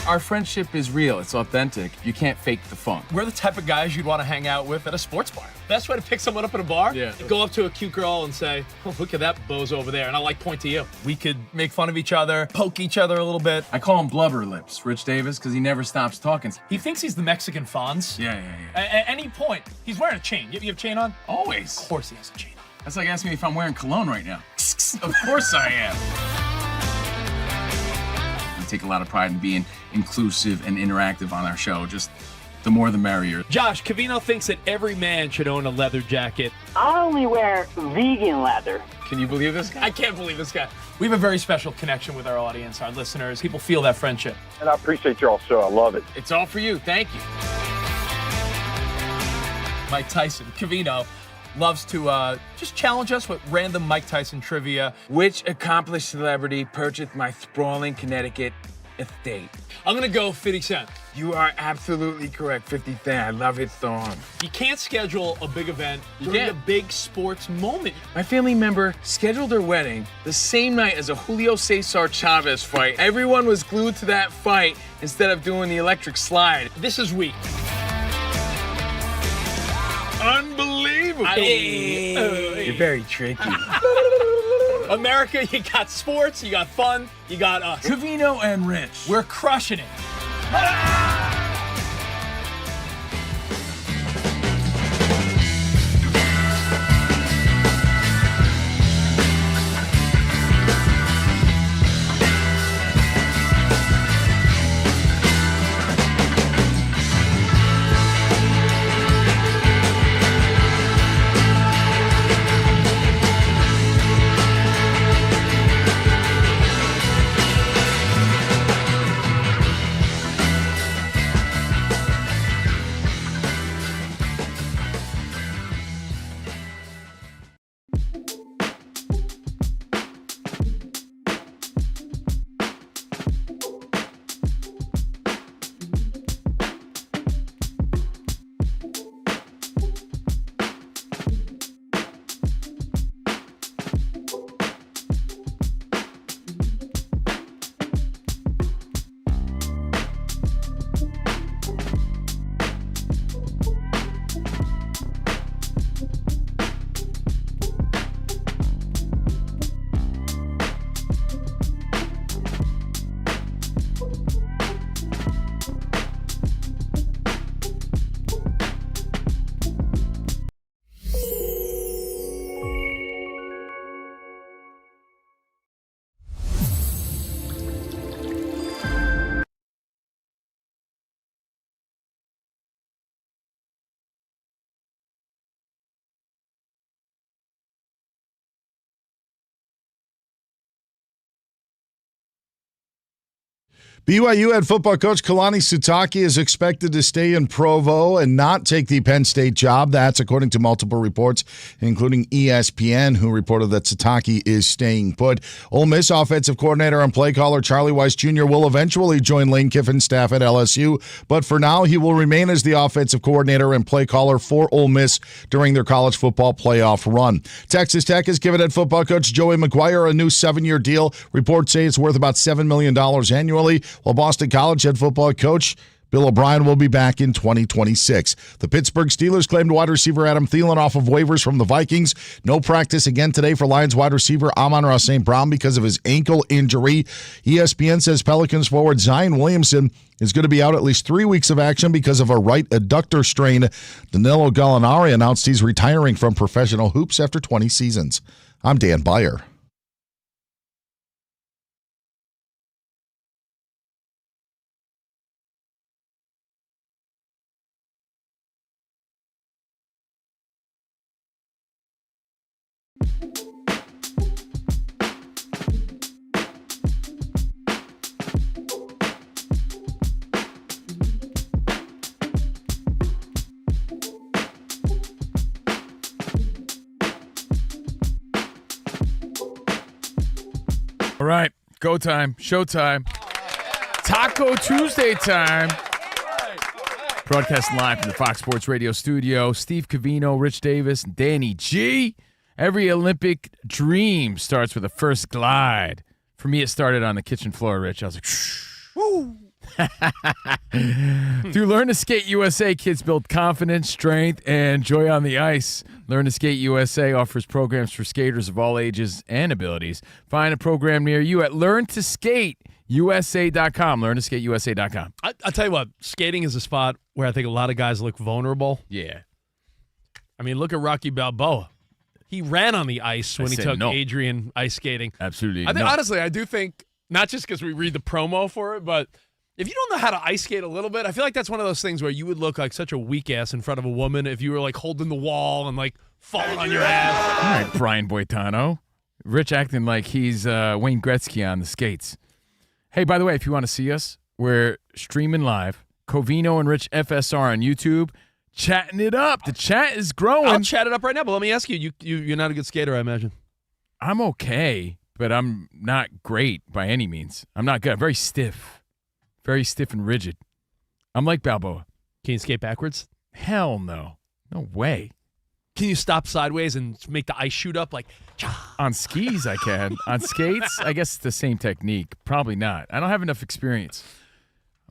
Our friendship is real. It's authentic. You can't fake the funk. We're the type of guys you'd want to hang out with at a sports bar. Best way to pick someone up at a bar? Yeah. Go up to a cute girl and say, oh, look at that bozo over there. And I point to you. We could make fun of each other, poke each other a little bit. I call him Blubber Lips, Rich Davis, because he never stops talking. He thinks he's the Mexican Fonz. Yeah. At any point, he's wearing a chain. You have a chain on? Always. Of course he has a chain on. That's like asking me if I'm wearing cologne right now. Of course I am. We take a lot of pride in being inclusive and interactive on our show. Just the more the merrier. Josh, Covino thinks that every man should own a leather jacket. I only wear vegan leather. Can you believe this guy? I can't believe this guy. We have a very special connection with our audience, our listeners. People feel that friendship. And I appreciate y'all's show. I love it. It's all for you. Thank you. Mike Tyson, Covino, loves to just challenge us with random Mike Tyson trivia. Which accomplished celebrity purchased my sprawling Connecticut estate? I'm going to go 50 Cent. You are absolutely correct, 50 Cent. I love his song. You can't schedule a big event during a big sports moment. My family member scheduled their wedding the same night as a Julio Cesar Chavez fight. Everyone was glued to that fight instead of doing the electric slide. This is weak. Unbelievable. You're very tricky. America, you got sports, you got fun, you got us. Covino and Rich. We're crushing it. BYU head football coach Kalani Sitake is expected to stay in Provo and not take the Penn State job. That's according to multiple reports, including ESPN, who reported that Sitake is staying put. Ole Miss offensive coordinator and play caller Charlie Weiss Jr. will eventually join Lane Kiffin's staff at LSU, but for now he will remain as the offensive coordinator and play caller for Ole Miss during their college football playoff run. Texas Tech has given head football coach Joey McGuire a new 7-year deal. Reports say it's worth about $7 million annually, while Boston College head football coach Bill O'Brien will be back in 2026. The Pittsburgh Steelers claimed wide receiver Adam Thielen off of waivers from the Vikings. No practice again today for Lions wide receiver Amon-Ra St. Brown because of his ankle injury. ESPN says Pelicans forward Zion Williamson is going to be out at least 3 weeks of action because of a right adductor strain. Danilo Gallinari announced he's retiring from professional hoops after 20 seasons. I'm Dan Byer. All right, go time, showtime. Taco Tuesday time. Broadcasting live from the Fox Sports Radio studio. Steve Covino, Rich Davis, and Danny G. Every Olympic dream starts with a first glide. For me, it started on the kitchen floor, Rich. I was like, shh. Woo. Through Learn to Skate USA, kids build confidence, strength, and joy on the ice. Learn to Skate USA offers programs for skaters of all ages and abilities. Find a program near you at learntosskateusa.com. Learntosskateusa.com. I'll tell you what, skating is a spot where I think a lot of guys look vulnerable. Yeah. I mean, look at Rocky Balboa. He ran on the ice when he took no. Adrian ice skating. Absolutely. I think, no. honestly, I do think, not just because we read the promo for it, but if you don't know how to ice skate a little bit, I feel like that's one of those things where you would look like such a weak ass in front of a woman if you were like holding the wall and like falling on your ass. All right, Brian Boitano. Rich acting like he's Wayne Gretzky on the skates. Hey, by the way, if you want to see us, we're streaming live. Covino and Rich FSR on YouTube. Chatting it up. The chat is growing. I'll chat it up right now, but let me ask you, you're not a good skater, I imagine. I'm okay, but I'm not great by any means. I'm not good. I'm very stiff. Very stiff and rigid. I'm like Balboa. Can you skate backwards? Hell no. No way. Can you stop sideways and make the ice shoot up like? On skis, I can. On skates, I guess it's the same technique. Probably not. I don't have enough experience.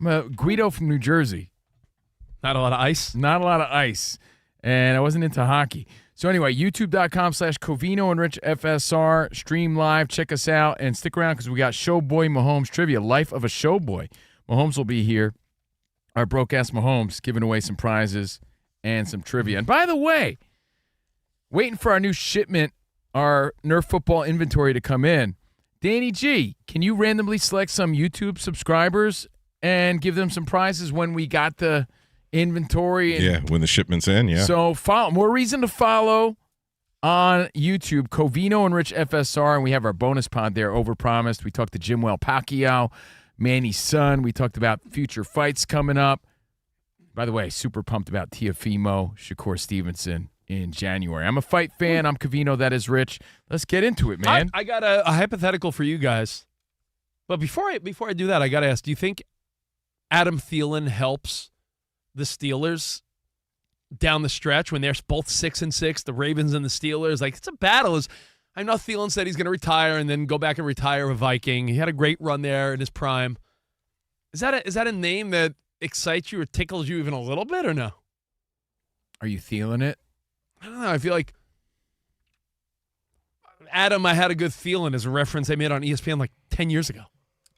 I'm a Guido from New Jersey. Not a lot of ice? Not a lot of ice. And I wasn't into hockey. So anyway, youtube.com/Covino and Rich FSR. Stream live. Check us out. And stick around because we got Showboy Mahomes trivia. Life of a Showboy. Mahomes will be here. Our broke-ass Mahomes giving away some prizes and some trivia. And by the way, waiting for our new shipment, our Nerf football inventory to come in. Danny G, can you randomly select some YouTube subscribers and give them some prizes when we got the inventory? And when the shipment's in, So follow. More reason to follow on YouTube, Covino and Rich FSR, and we have our bonus pod there, Overpromised. We talked to Jimwell Pacquiao, Manny's son. We talked about future fights coming up. By the way, super pumped about Teofimo, Shakur Stevenson in January. I'm a fight fan. I'm Covino. That is Rich. Let's get into it, man. I got a hypothetical for you guys. But before I do that, I got to ask, do you think Adam Thielen helps the Steelers down the stretch when they're both 6-6, the Ravens and the Steelers? Like, it's a battle. I know Thielen said he's going to retire and then go back and retire a Viking. He had a great run there in his prime. Is that a name that excites you or tickles you even a little bit or no? Are you feeling it? I don't know. I feel like Adam, I had a good feeling is a reference they made on ESPN like 10 years ago.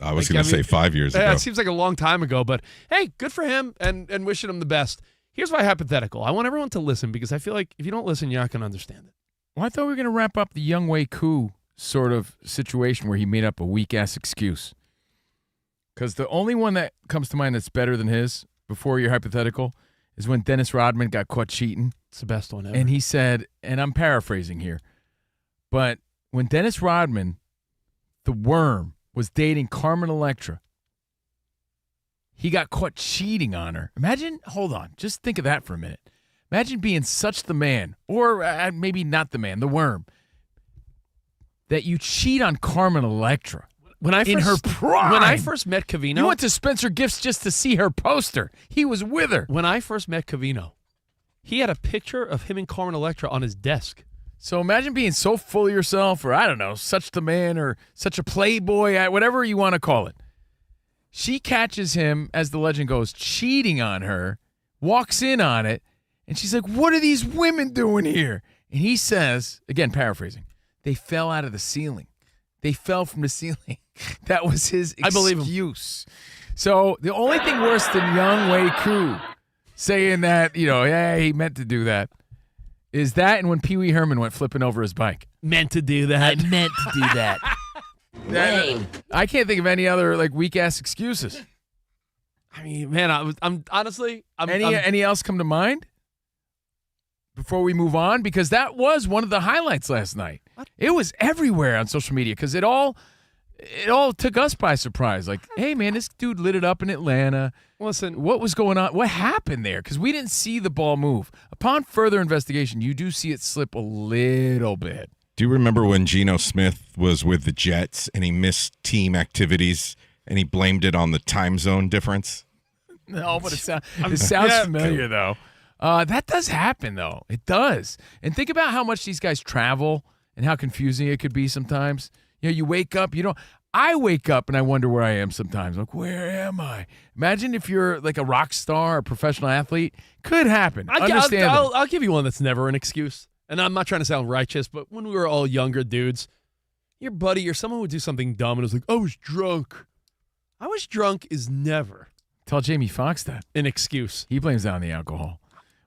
I was going to say 5 years ago. It seems like a long time ago, but hey, good for him and wishing him the best. Here's my hypothetical. I want everyone to listen because I feel like if you don't listen, you're not going to understand it. Well, I thought we were going to wrap up the Young Wei Koo sort of situation where he made up a weak-ass excuse. Because the only one that comes to mind that's better than his, before your hypothetical, is when Dennis Rodman got caught cheating. It's the best one ever. And he said, and I'm paraphrasing here, but when Dennis Rodman, the worm, was dating Carmen Electra, he got caught cheating on her. Imagine, hold on, just think of that for a minute. Imagine being such the man, or maybe not the man, the worm, that you cheat on Carmen Electra in her prime. When I first met Covino. You went to Spencer Gifts just to see her poster. He was with her. When I first met Covino, he had a picture of him and Carmen Electra on his desk. So imagine being so full of yourself, or I don't know, such the man, or such a playboy, whatever you want to call it. She catches him, as the legend goes, cheating on her, walks in on it, and she's like, what are these women doing here? And he says, again, paraphrasing, they fell out of the ceiling. They fell from the ceiling. That was his excuse. I believe him. So the only thing worse than Young Wei Koo saying that, yeah, he meant to do that, is that and when Pee Wee Herman went flipping over his bike. Meant to do that. I meant to do that. I can't think of any other weak-ass excuses. I mean, man, I'm honestly... Any else come to mind? before we move on, because that was one of the highlights last night. It was everywhere on social media because it all took us by surprise. Like, hey, man, this dude lit it up in Atlanta. Listen, what was going on? What happened there? Because we didn't see the ball move. Upon further investigation, you do see it slip a little bit. Do you remember when Geno Smith was with the Jets and he missed team activities and he blamed it on the time zone difference? No, but it sounds familiar, though. That does happen, though. It does. And think about how much these guys travel and how confusing it could be sometimes. You wake up, I wake up and I wonder where I am sometimes. Like, where am I? Imagine if you're like a rock star, a professional athlete. Could happen. I'll give you one that's never an excuse. And I'm not trying to sound righteous, but when we were all younger dudes, your buddy or someone would do something dumb and it was like, I was drunk. I was drunk is never. Tell Jamie Foxx that. An excuse. He blames that on the alcohol.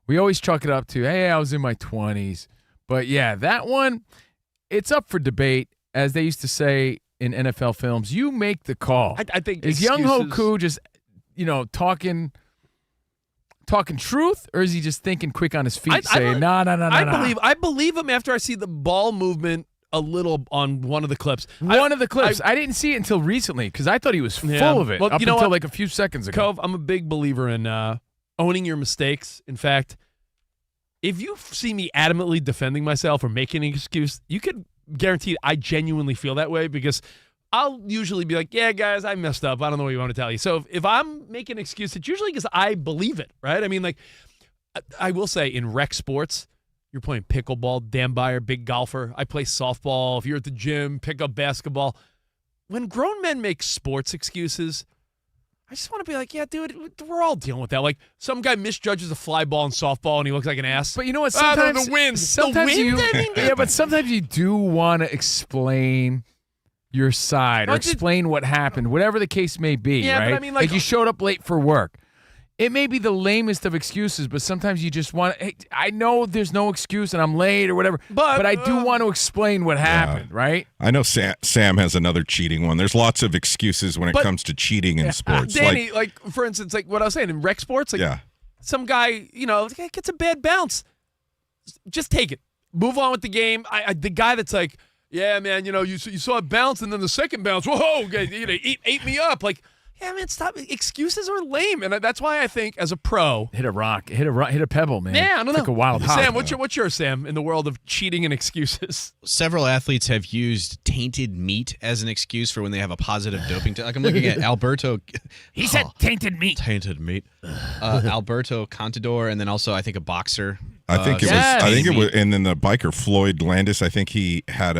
We always chalk it up to, hey, I was in my 20s. But yeah, that one, it's up for debate. As they used to say in NFL films, you make the call. I think is Young Hoku just, talking truth, or is he just thinking quick on his feet, saying, no. I believe him after I see the ball movement a little on one of the clips. I didn't see it until recently because I thought he was full of it up until like a few seconds ago. Cove, I'm a big believer in owning your mistakes. In fact, if you see me adamantly defending myself or making an excuse, you could guarantee I genuinely feel that way because I'll usually be like, yeah, guys, I messed up. I don't know what you want to tell you. So if I'm making an excuse, it's usually because I believe it, right? I mean, like, I will say in rec sports, you're playing pickleball, Dan Byer, big golfer. I play softball. If you're at the gym, pick up basketball. When grown men make sports excuses, I just want to be like, yeah, dude, we're all dealing with that. Like, some guy misjudges a fly ball in softball and he looks like an ass. But you know what? Sometimes the wind. But sometimes you do want to explain your side or explain what happened, whatever the case may be, yeah, right? But I mean, like you showed up late for work. It may be the lamest of excuses, but sometimes you just want to, hey, I know there's no excuse and I'm late or whatever, but I do want to explain what happened, right? I know Sam has another cheating one. There's lots of excuses when it comes to cheating in sports. Danny, like, for instance, like what I was saying, in rec sports, like some guy, gets a bad bounce. Just take it. Move on with the game. The guy that's like, yeah, man, you saw it bounce and then the second bounce, whoa, ate me up. Like, yeah, man, stop. Excuses are lame, and that's why I think as a pro, hit a pebble, man. Yeah, I don't know. Like a wild hop. Sam, what's yours, Sam, in the world of cheating and excuses? Several athletes have used tainted meat as an excuse for when they have a positive doping test. Like I'm looking at Alberto. He said tainted meat. Tainted meat. Alberto Contador, and then also I think a boxer. I think it was, and then the biker Floyd Landis. I think he had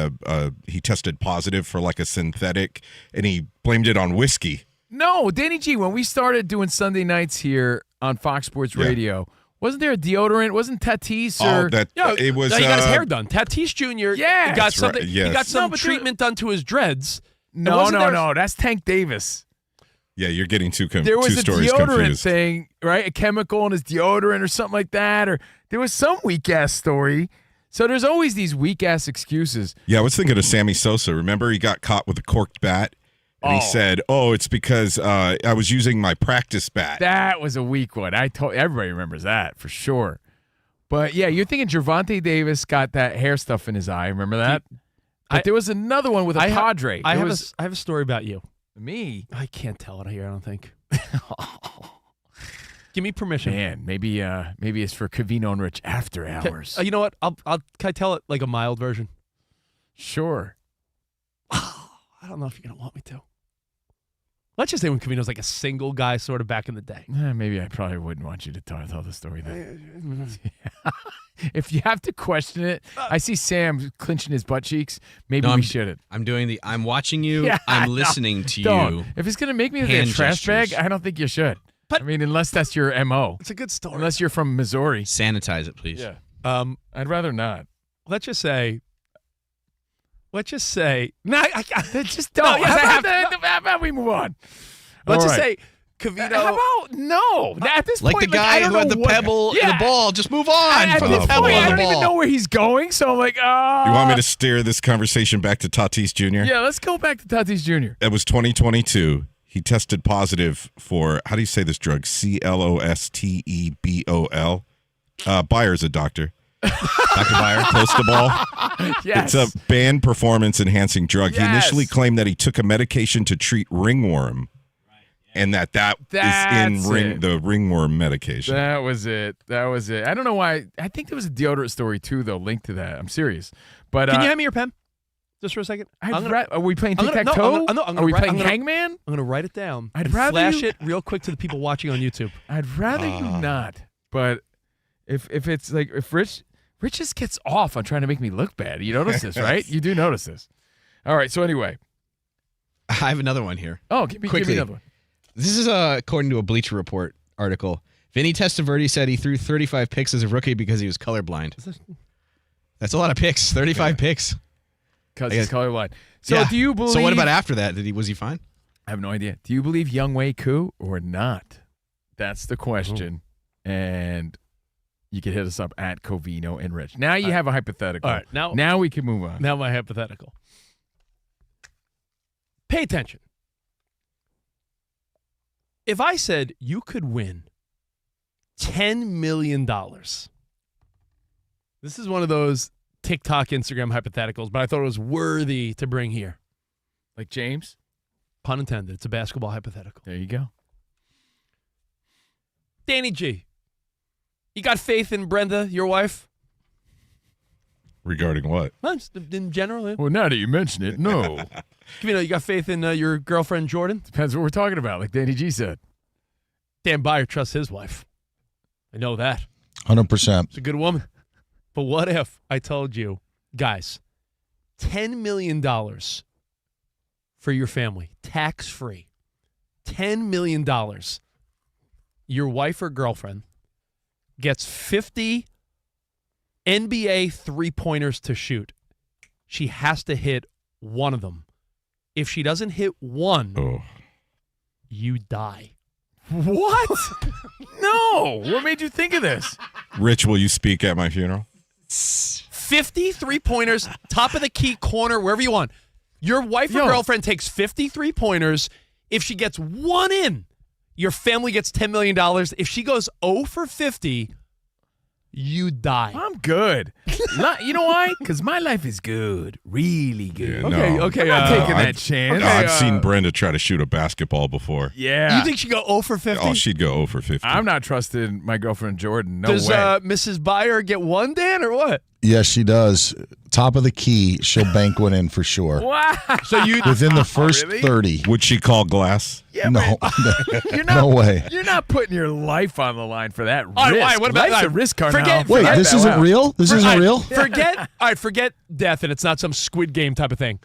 he tested positive for like a synthetic, and he blamed it on whiskey. No, Danny G, when we started doing Sunday nights here on Fox Sports Radio, wasn't there a deodorant? Wasn't Tatis or it was? No, he got his hair done. Tatis Jr. Yeah, he got something. Right, yes. He got some treatment done to his dreads. No, that's Tank Davis. Yeah, you're getting two stories confused. There was a deodorant confused. thing, right? A chemical in his deodorant or something like that, or there was some weak ass story. So there's always these weak ass excuses. Yeah, I was thinking of Sammy Sosa. Remember, he got caught with a corked bat. And he said, it's because I was using my practice bat. That was a weak one. Everybody remembers that for sure. But, yeah, you're thinking Gervonta Davis got that hair stuff in his eye. Remember that? But there was another one with a Padre. I have a story about you. Me? I can't tell it here, I don't think. Give me permission. Man, maybe it's for Covino and Rich after hours. You know what? Can I tell it like a mild version? Sure. I don't know if you're going to want me to. Let's just say when Covino's like a single guy sort of back in the day. Maybe I probably wouldn't want you to tell the story then. If you have to question it, I see Sam clenching his butt cheeks. Maybe we shouldn't. I'm watching you. I'm listening to you. If it's going to make me a trash bag, I don't think you should. But, unless that's your MO. It's a good story. Unless you're from Missouri. Sanitize it, please. Yeah. I'd rather not. Let's just say. No, I just don't. No, yes, how about we move on? Let's just say Covino. How about no? At this like point, the guy who had the pebble and the ball. Just move on from the pebble and the ball. I don't even know where he's going, so I'm like, You want me to steer this conversation back to Tatis Jr.? Yeah, let's go back to Tatis Jr. It was 2022. He tested positive for, how do you say this drug? CLOSTEBOL. Bayer's a doctor. Dr. Byer, poster ball. Yes. It's a banned performance-enhancing drug. Yes. He initially claimed that he took a medication to treat ringworm, and that is in the ringworm medication. That was it. I don't know why. I think there was a deodorant story, too, though, linked to that. I'm serious. But Can you hand me your pen? Just for a second. Are we playing tic-tac-toe? Are we playing Hangman? I'm going to write it down. I'd rather flash it real quick to the people watching on YouTube. I'd rather you not. But if it's like, if Rich just gets off on trying to make me look bad. You notice this, right? You do notice this. All right, so anyway. I have another one here. Oh, give me another one. This is according to a Bleacher Report article. Vinny Testaverde said he threw 35 picks as a rookie because he was colorblind. That's a lot of picks. 35 picks. Because he's colorblind. So do you believe... So what about after that? Was he fine? I have no idea. Do you believe Younghoe Koo or not? That's the question. And you can hit us up at Covino and Rich. Now you have a hypothetical. All right. Now we can move on. Now my hypothetical. Pay attention. If I said you could win $10 million, this is one of those TikTok, Instagram hypotheticals, but I thought it was worthy to bring here. Like James? Pun intended. It's a basketball hypothetical. There you go. Danny G, you got faith in Brenda, your wife? Regarding what? Well, just in general. Yeah. Well, now that you mention it, no. You got faith in your girlfriend, Jordan? Depends what we're talking about, like Danny G said. Dan Byer trusts his wife. I know that. 100%. She's a good woman. But what if I told you, guys, $10 million for your family, tax-free, $10 million, your wife or girlfriend gets 50 NBA three-pointers to shoot. She has to hit one of them. If she doesn't hit one, you die. What? No. What made you think of this? Rich, will you speak at my funeral? 50 three-pointers, top of the key, corner, wherever you want. Your wife or girlfriend takes 50 three-pointers. If she gets one in, your family gets $10 million. If she goes 0 for 50, you die. I'm good. You know why? Because my life is good. Really good. Yeah, okay. I'm not taking that chance. I've seen Brenda try to shoot a basketball before. Yeah. You think she'd go 0 for 50? Oh, she'd go 0 for 50. I'm not trusting my girlfriend Jordan. No Does way. Mrs. Byer get one, Dan, or what? Yes, she does. Top of the key, she'll bank one in for sure. Wow. So you within the first really? 30. Would she call glass? Yeah, No, you're not, no way. You're not putting your life on the line for that risk. All right, what about Life's a risk, Carnell. Wait, this isn't real? This isn't real? Forget death, and it's not some Squid Game type of thing.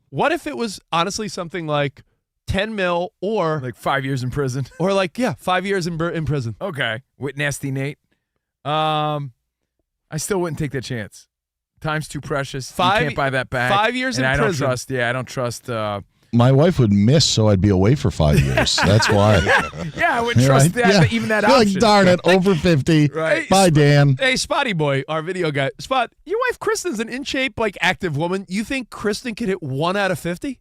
What if it was honestly something like 10 mil or like 5 years in prison, or 5 years in prison? Okay, with Nasty Nate. I still wouldn't take that chance. Time's too precious. You can't buy that back. 5 years in prison. I don't trust. My wife would miss, so I'd be away for 5 years. That's why. Yeah, I wouldn't trust that. Even that You're option. like, darn it, over 50. Right. Bye, Dan. Hey, Spotty Boy, our video guy. Spot, your wife Kristen's an in shape, active woman. You think Kristen could hit 1 out of 50?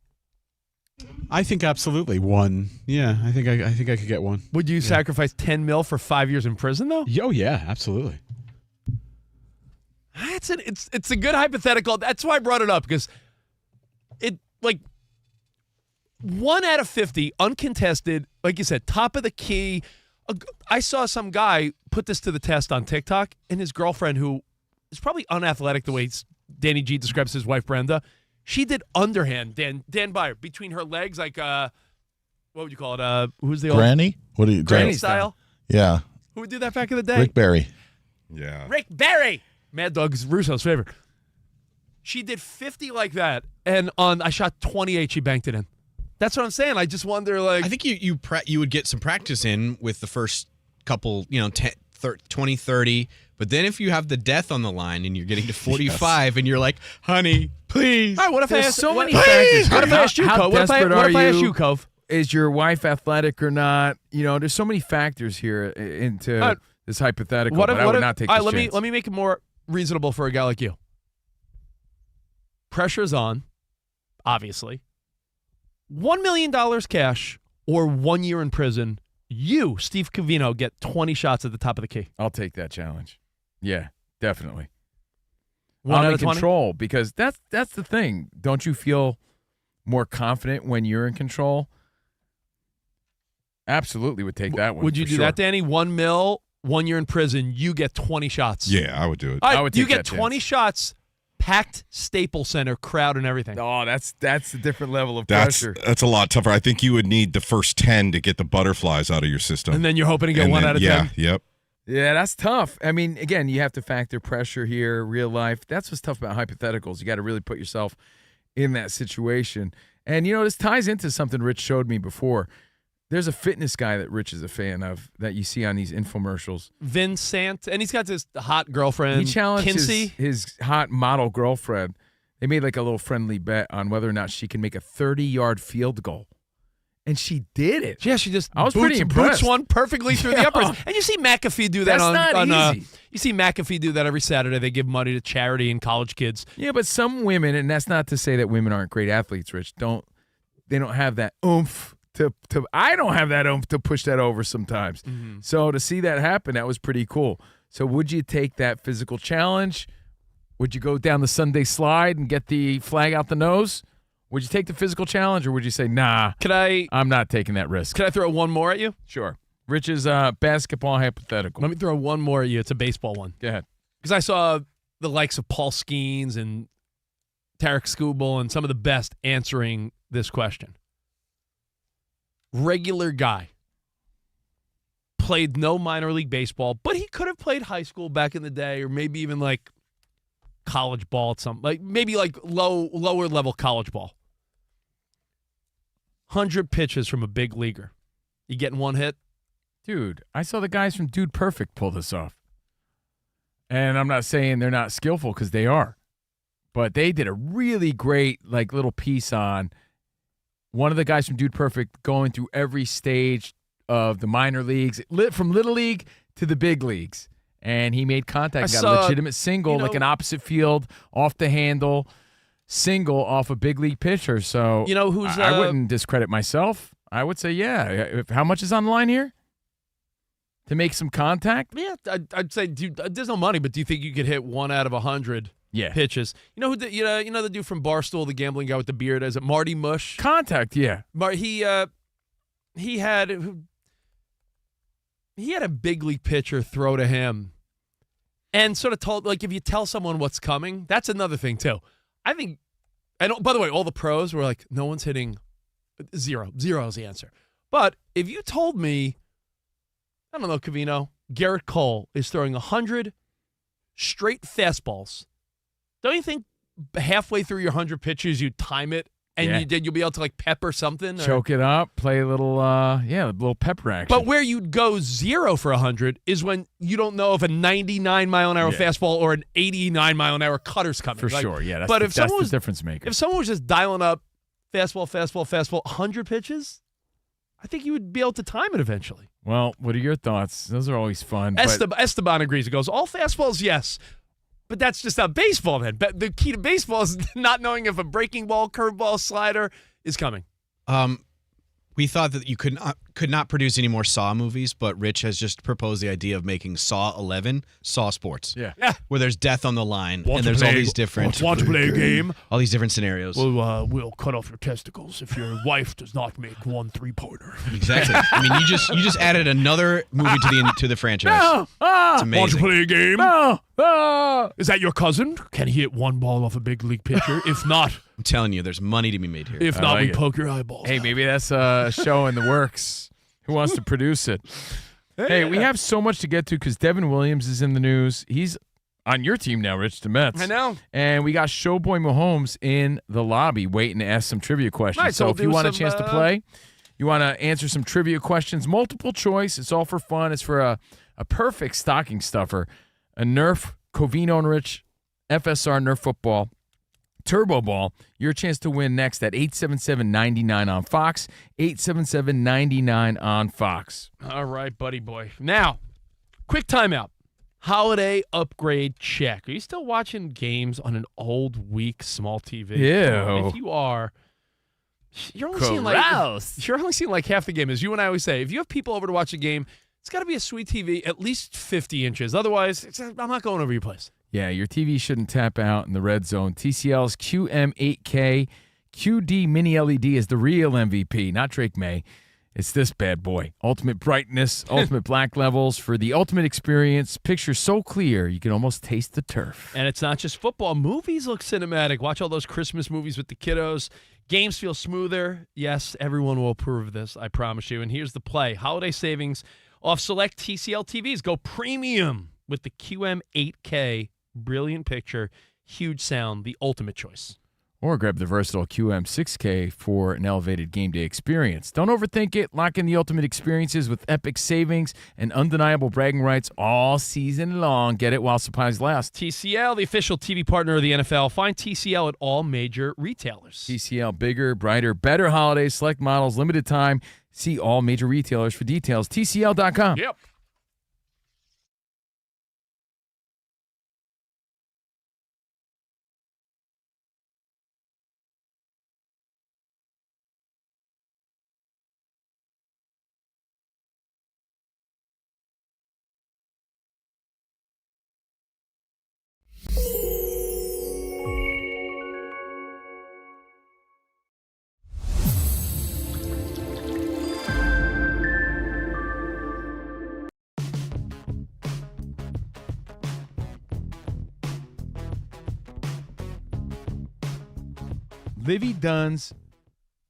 I think absolutely one. Yeah, I think I could get one. Would you sacrifice 10 mil for 5 years in prison, though? Oh yeah, absolutely. It's a good hypothetical. That's why I brought it up, because 1 out of 50, uncontested, like you said, top of the key. I saw some guy put this to the test on TikTok, and his girlfriend, who is probably unathletic the way Danny G describes his wife, Brenda, she did underhand, Dan Byer, between her legs, what would you call it? Who's the Granny? What do you Granny style? Yeah. Who would do that back in the day? Rick Barry. Yeah. Rick Barry! Mad Dog's Russo's favorite. She did 50 like that, and I shot 28, she banked it in. That's what I'm saying. I just wonder, I think you would get some practice in with the first couple, 10, 20, 30. But then if you have the death on the line and you're getting to 45 and you're like, honey, please. All right, what if There's I asked so many factors. What if I asked you, Cove? What if I asked you, Cove? Is your wife athletic or not? There's so many factors here into this hypothetical, but I would not take this chance. Let me make it more reasonable for a guy like you. Pressure's on, obviously. $1 million cash or 1 year in prison. You, Steve Covino, get 20 shots at the top of the key. I'll take that challenge. Yeah, definitely. 1 out I'm of in 20? control because that's the thing. Don't you feel more confident when you're in control? Absolutely would take that one. Would you do that, Danny? $1 million, 1 year in prison, you get 20 shots. Yeah, I would do it. All right, I would you take get that 20 chance. shots, packed Staples Center, crowd and everything. Oh, that's a different level of That's pressure. a lot tougher. I think you would need the first 10 to get the butterflies out of your system. And then you're hoping to get 1 out of 10? Yep. Yeah, that's tough. I mean, again, you have to factor pressure here, real life. That's what's tough about hypotheticals. You got to really put yourself in that situation. And, this ties into something Rich showed me before. There's a fitness guy that Rich is a fan of that you see on these infomercials. Vincent, and he's got this hot girlfriend, He challenged Kinsey. his hot model girlfriend. They made like a little friendly bet on whether or not she can make a 30-yard field goal. And she did it. Yeah, she just I was pretty impressed. boots one perfectly through the uppers. And you see McAfee do that That's not easy. You see McAfee do that every Saturday. They give money to charity and college kids. Yeah, but some women, and that's not to say that women aren't great athletes, Rich, they don't have that oomph to I don't have that oomph to push that over sometimes. Mm-hmm. So to see that happen, that was pretty cool. So would you take that physical challenge? Would you go down the Sunday slide and get the flag out the nose? Would you take the physical challenge, or would you say, nah, I'm not taking that risk? Can I throw one more at you? Sure. Rich's basketball hypothetical. Let me throw one more at you. It's a baseball one. Go ahead. Because I saw the likes of Paul Skeens and Tarek Skubal and some of the best answering this question. Regular guy. Played no minor league baseball, but he could have played high school back in the day, or maybe even like college ball at some, like maybe like lower level college ball. 100 pitches from a big leaguer. You getting one hit? Dude, I saw the guys from Dude Perfect pull this off. And I'm not saying they're not skillful, because they are. But they did a really great like little piece on one of the guys from Dude Perfect going through every stage of the minor leagues, from little league to the big leagues. And he made contact, got a legitimate single, like an opposite field, off the handle, single off a big league pitcher. So who's I wouldn't discredit myself. I would say, yeah. How much is on the line here? To make some contact? Yeah, I'd say, dude, there's no money, but do you think you could hit 1 out of 100 pitches? You know who? You know the dude from Barstool, the gambling guy with the beard? Is it Marty Mush? Contact, yeah. He had a big league pitcher throw to him, and sort of told, like, if you tell someone what's coming, that's another thing too. I think, and by the way, all the pros were like, no one's hitting 0. 0 is the answer. But if you told me, I don't know, Covino, Garrett Cole is throwing 100 straight fastballs, don't you think halfway through your 100 pitches you time it and you'll be able to like pepper something? Choke it up, play a little, little pepper action. But where you'd go 0 for 100 is when you don't know if a 99-mile-an-hour fastball or an 89-mile-an-hour cutter's coming. For sure, yeah. That's the difference maker. If someone was just dialing up fastball, 100 pitches, I think you would be able to time it eventually. Well, what are your thoughts? Those are always fun. Esteban agrees. He goes, all fastballs, yes. But that's just not baseball, then. But the key to baseball is not knowing if a breaking ball, curveball, slider is coming. We thought that you could not produce any more Saw movies, but Rich has just proposed the idea of making Saw 11 Saw Sports. Yeah. Where there's death on the line, and there's all these different... Want to play a game? All these different scenarios. We'll cut off your testicles if your wife does not make 1 3-pointer. Exactly. I mean, you just added another movie to the franchise. It's amazing. Want to play a game? Is that your cousin? Can he hit 1 ball off a big league pitcher? If not... I'm telling you, there's money to be made here. If not, we poke your eyeballs. Hey, maybe that's a show in the works. Who wants to produce it? Hey, we have so much to get to because Devin Williams is in the news. He's on your team now, Rich, the Mets. I know. And we got Showboy Mahomes in the lobby waiting to ask some trivia questions. Right, so if you want a chance to play, you want to answer some trivia questions, multiple choice. It's all for fun. It's for a perfect stocking stuffer. A Nerf Covino Rich FSR Nerf football. Turbo Ball, your chance to win next at 877-99 on Fox, 877-99 on Fox. All right, buddy boy. Now, quick timeout. Holiday upgrade check. Are you still watching games on an old, weak, small TV? Ew. If you are, you're only seeing like half the game. As you and I always say, if you have people over to watch a game, it's got to be a sweet TV, at least 50 inches. Otherwise, I'm not going over your place. Yeah, your TV shouldn't tap out in the red zone. TCL's QM8K QD Mini LED is the real MVP, not Drake May. It's this bad boy. Ultimate brightness, ultimate black levels for the ultimate experience. Picture so clear you can almost taste the turf. And it's not just football. Movies look cinematic. Watch all those Christmas movies with the kiddos. Games feel smoother. Yes, everyone will approve of this, I promise you. And here's the play. Holiday savings off select TCL TVs. Go premium with the QM8K. Brilliant picture, huge sound, the ultimate choice. Or grab the versatile QM6K for an elevated game day experience. Don't overthink it. Lock in the ultimate experiences with epic savings and undeniable bragging rights all season long. Get it while supplies last. TCL, the official TV partner of the NFL. Find TCL at all major retailers. TCL, bigger, brighter, better holidays, select models, limited time. See all major retailers for details. TCL.com. Yep. Livy Dunn's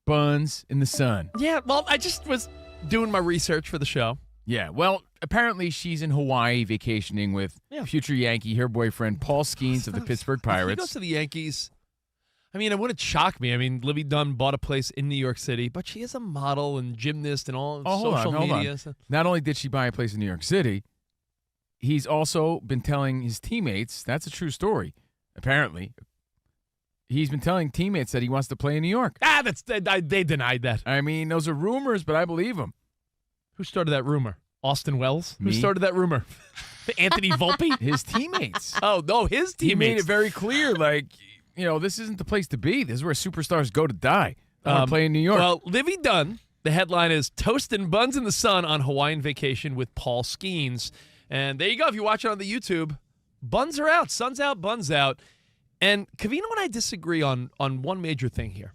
buns in the sun. Yeah, well, I just was doing my research for the show. Yeah, well, apparently she's in Hawaii vacationing with future Yankee, her boyfriend, Paul Skeens of the Pittsburgh Pirates. He goes to the Yankees. I mean, it wouldn't shock me. I mean, Livy Dunn bought a place in New York City, but she is a model and gymnast and all social media. Hold on. Not only did she buy a place in New York City, he's also been telling his teammates, that's a true story, apparently. He's been telling teammates that he wants to play in New York. They denied that. I mean, those are rumors, but I believe them. Who started that rumor? Austin Wells? Me? Who started that rumor? Anthony Volpe? His teammates. Oh, no, his teammates. He made it very clear, like, this isn't the place to be. This is where superstars go to die. I want to play in New York. Well, Livy Dunn, the headline is Toast and Buns in the Sun on Hawaiian Vacation with Paul Skeens. And there you go. If you watch it on the YouTube, buns are out. Sun's out, buns out. And Covino and I disagree on one major thing here.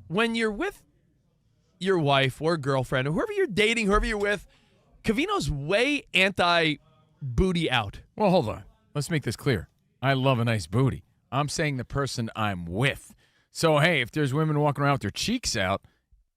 When you're with your wife or girlfriend or whoever you're dating, whoever you're with, Covino's way anti-booty out. Well, hold on. Let's make this clear. I love a nice booty. I'm saying the person I'm with. So, hey, if there's women walking around with their cheeks out,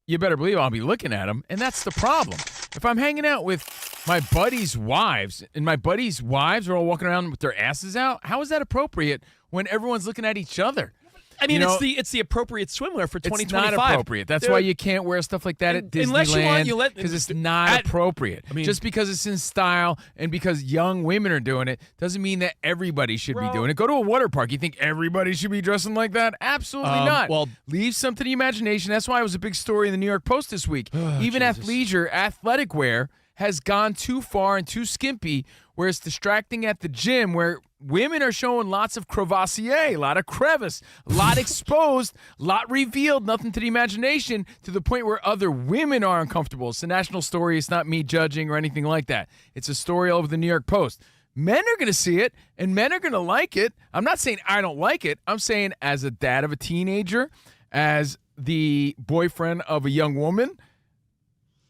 you better believe I'll be looking at them, and that's the problem. If I'm hanging out with my buddies' wives, and my buddies' wives are all walking around with their asses out, how is that appropriate when everyone's looking at each other? I mean, it's the appropriate swimwear for 2025. It's not appropriate. That's why you can't wear stuff like that at Disneyland, because it's not appropriate. I mean, just because it's in style and because young women are doing it doesn't mean that everybody should be doing it. Go to a water park. You think everybody should be dressing like that? Absolutely not. Well, leave some to the imagination. That's why it was a big story in the New York Post this week. Even athleisure, athletic wear has gone too far and too skimpy, where it's distracting at the gym, where women are showing lots of crevassier, a lot of crevice, a lot exposed, a lot revealed, nothing to the imagination, to the point where other women are uncomfortable. It's a national story. It's not me judging or anything like that. It's a story all over the New York Post. Men are going to see it, and men are going to like it. I'm not saying I don't like it. I'm saying as a dad of a teenager, as the boyfriend of a young woman,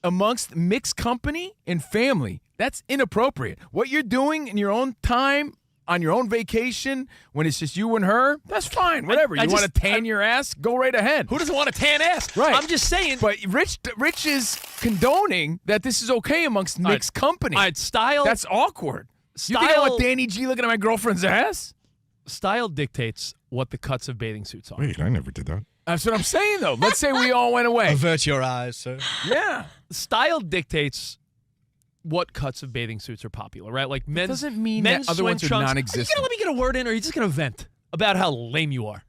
amongst mixed company and family, that's inappropriate. What you're doing in your own time, on your own vacation, when it's just you and her, that's fine. Whatever. You want to tan your ass? Go right ahead. Who doesn't want to tan ass? Right. I'm just saying. But Rich is condoning that this is okay amongst mixed company. All right, style. That's awkward. You think I want Danny G looking at my girlfriend's ass? Style dictates what the cuts of bathing suits are. Wait, I never did that. That's what I'm saying, though. Let's say we all went away. Avert your eyes, sir. Yeah. Style dictates what cuts of bathing suits are popular, right? Like men's. Doesn't mean men's that other ones are trunks. non-existent. Are you gonna let me get a word in, or are you just gonna vent about how lame you are?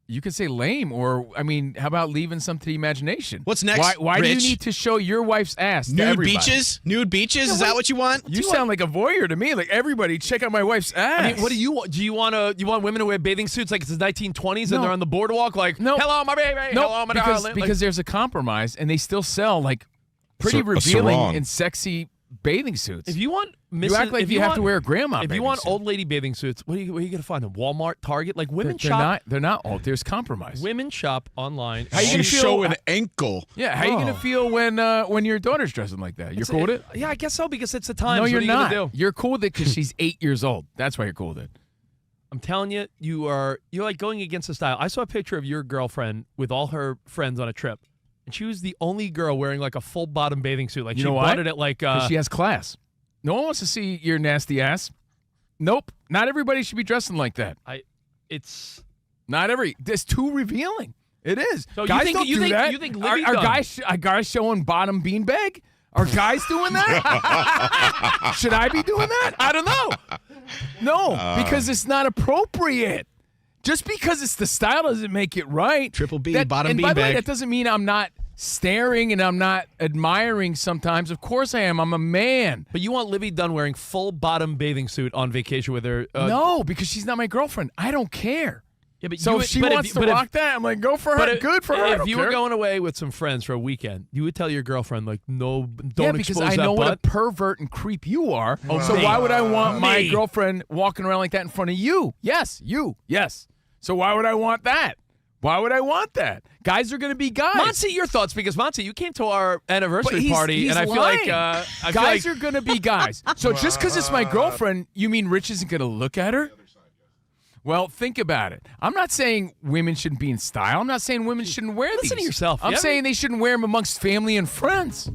You could say lame, or, I mean, how about leaving some to the imagination? What's next, Why do you Rich? need to show your wife's ass to Nude everybody? beaches? Nude beaches? Is that what you want? You sound like a voyeur to me. Like, everybody, check out my wife's ass. I mean, what do you want? Do you want women to wear bathing suits like it's the 1920s No. and they're on the boardwalk like, No. hello, my baby, No, hello, my because darling? because there's a compromise, and they still sell, like, pretty A revealing sarong. and sexy bathing suits. If you want, you act like you have to wear a grandma. If you want old lady bathing suits, where are you going to find them? Walmart, Target, like women shop. They're not old. There's compromise. Women shop online. How you going to show an ankle? Yeah. How are you going to feel when your daughter's dressing like that? You're cool with it? Yeah, I guess so because it's the time. No, you're not. Do? You're cool with it because she's 8 years old. That's why you're cool with it. I'm telling you, you're like going against the style. I saw a picture of your girlfriend with all her friends on a trip, and she was the only girl wearing like a full bottom bathing suit. Like you she know bought why? it at like. She has class. No one wants to see your nasty ass. Nope. Not everybody should be dressing like that. It's too revealing. It is. So guys you don't do that. You think are guys showing bottom beanbag? Are guys doing that? Should I be doing that? I don't know. No, because it's not appropriate. Just because it's the style doesn't make it right. Triple B, bottom and beanbag. by the way, that doesn't mean I'm not staring and I'm not admiring sometimes. Of course I am. I'm a man. But you want Livy Dunn wearing full bottom bathing suit on vacation with her? No, because she's not my girlfirl. I don't care. Yeah, but so if she wants to rock that, I'm like, go for her. Good for her. If you were going away with some friends for a weekend, you would tell your girlfriend, like, no, don't expose that butt. Yeah, because I know what a pervert and creep you are. Oh, so why would I want my girlfriend walking around like that in front of you? Yes, you. Yes. So why would I want that? Why would I want that? Guys are going to be guys. Monty, your thoughts? Because, Monty, you came to our anniversary party, and I feel lying. like... guys are going to be guys. So just because it's my girlfriend, you mean Rich isn't going to look at her? Well, think about it. I'm not saying women shouldn't be in style. I'm not saying women shouldn't wear these. Listen to yourself. I'm saying they shouldn't wear them amongst family and friends.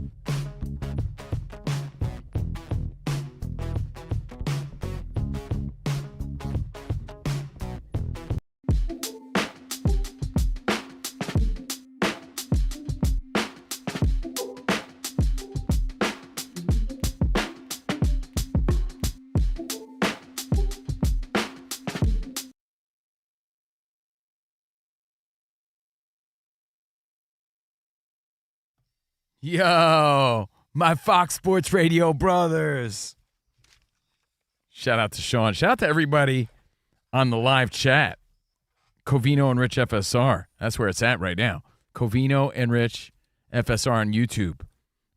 Yo, my Fox Sports Radio brothers. Shout out to Sean. Shout out to everybody on the live chat. Covino and Rich FSR. That's where it's at right now. Covino and Rich FSR on YouTube.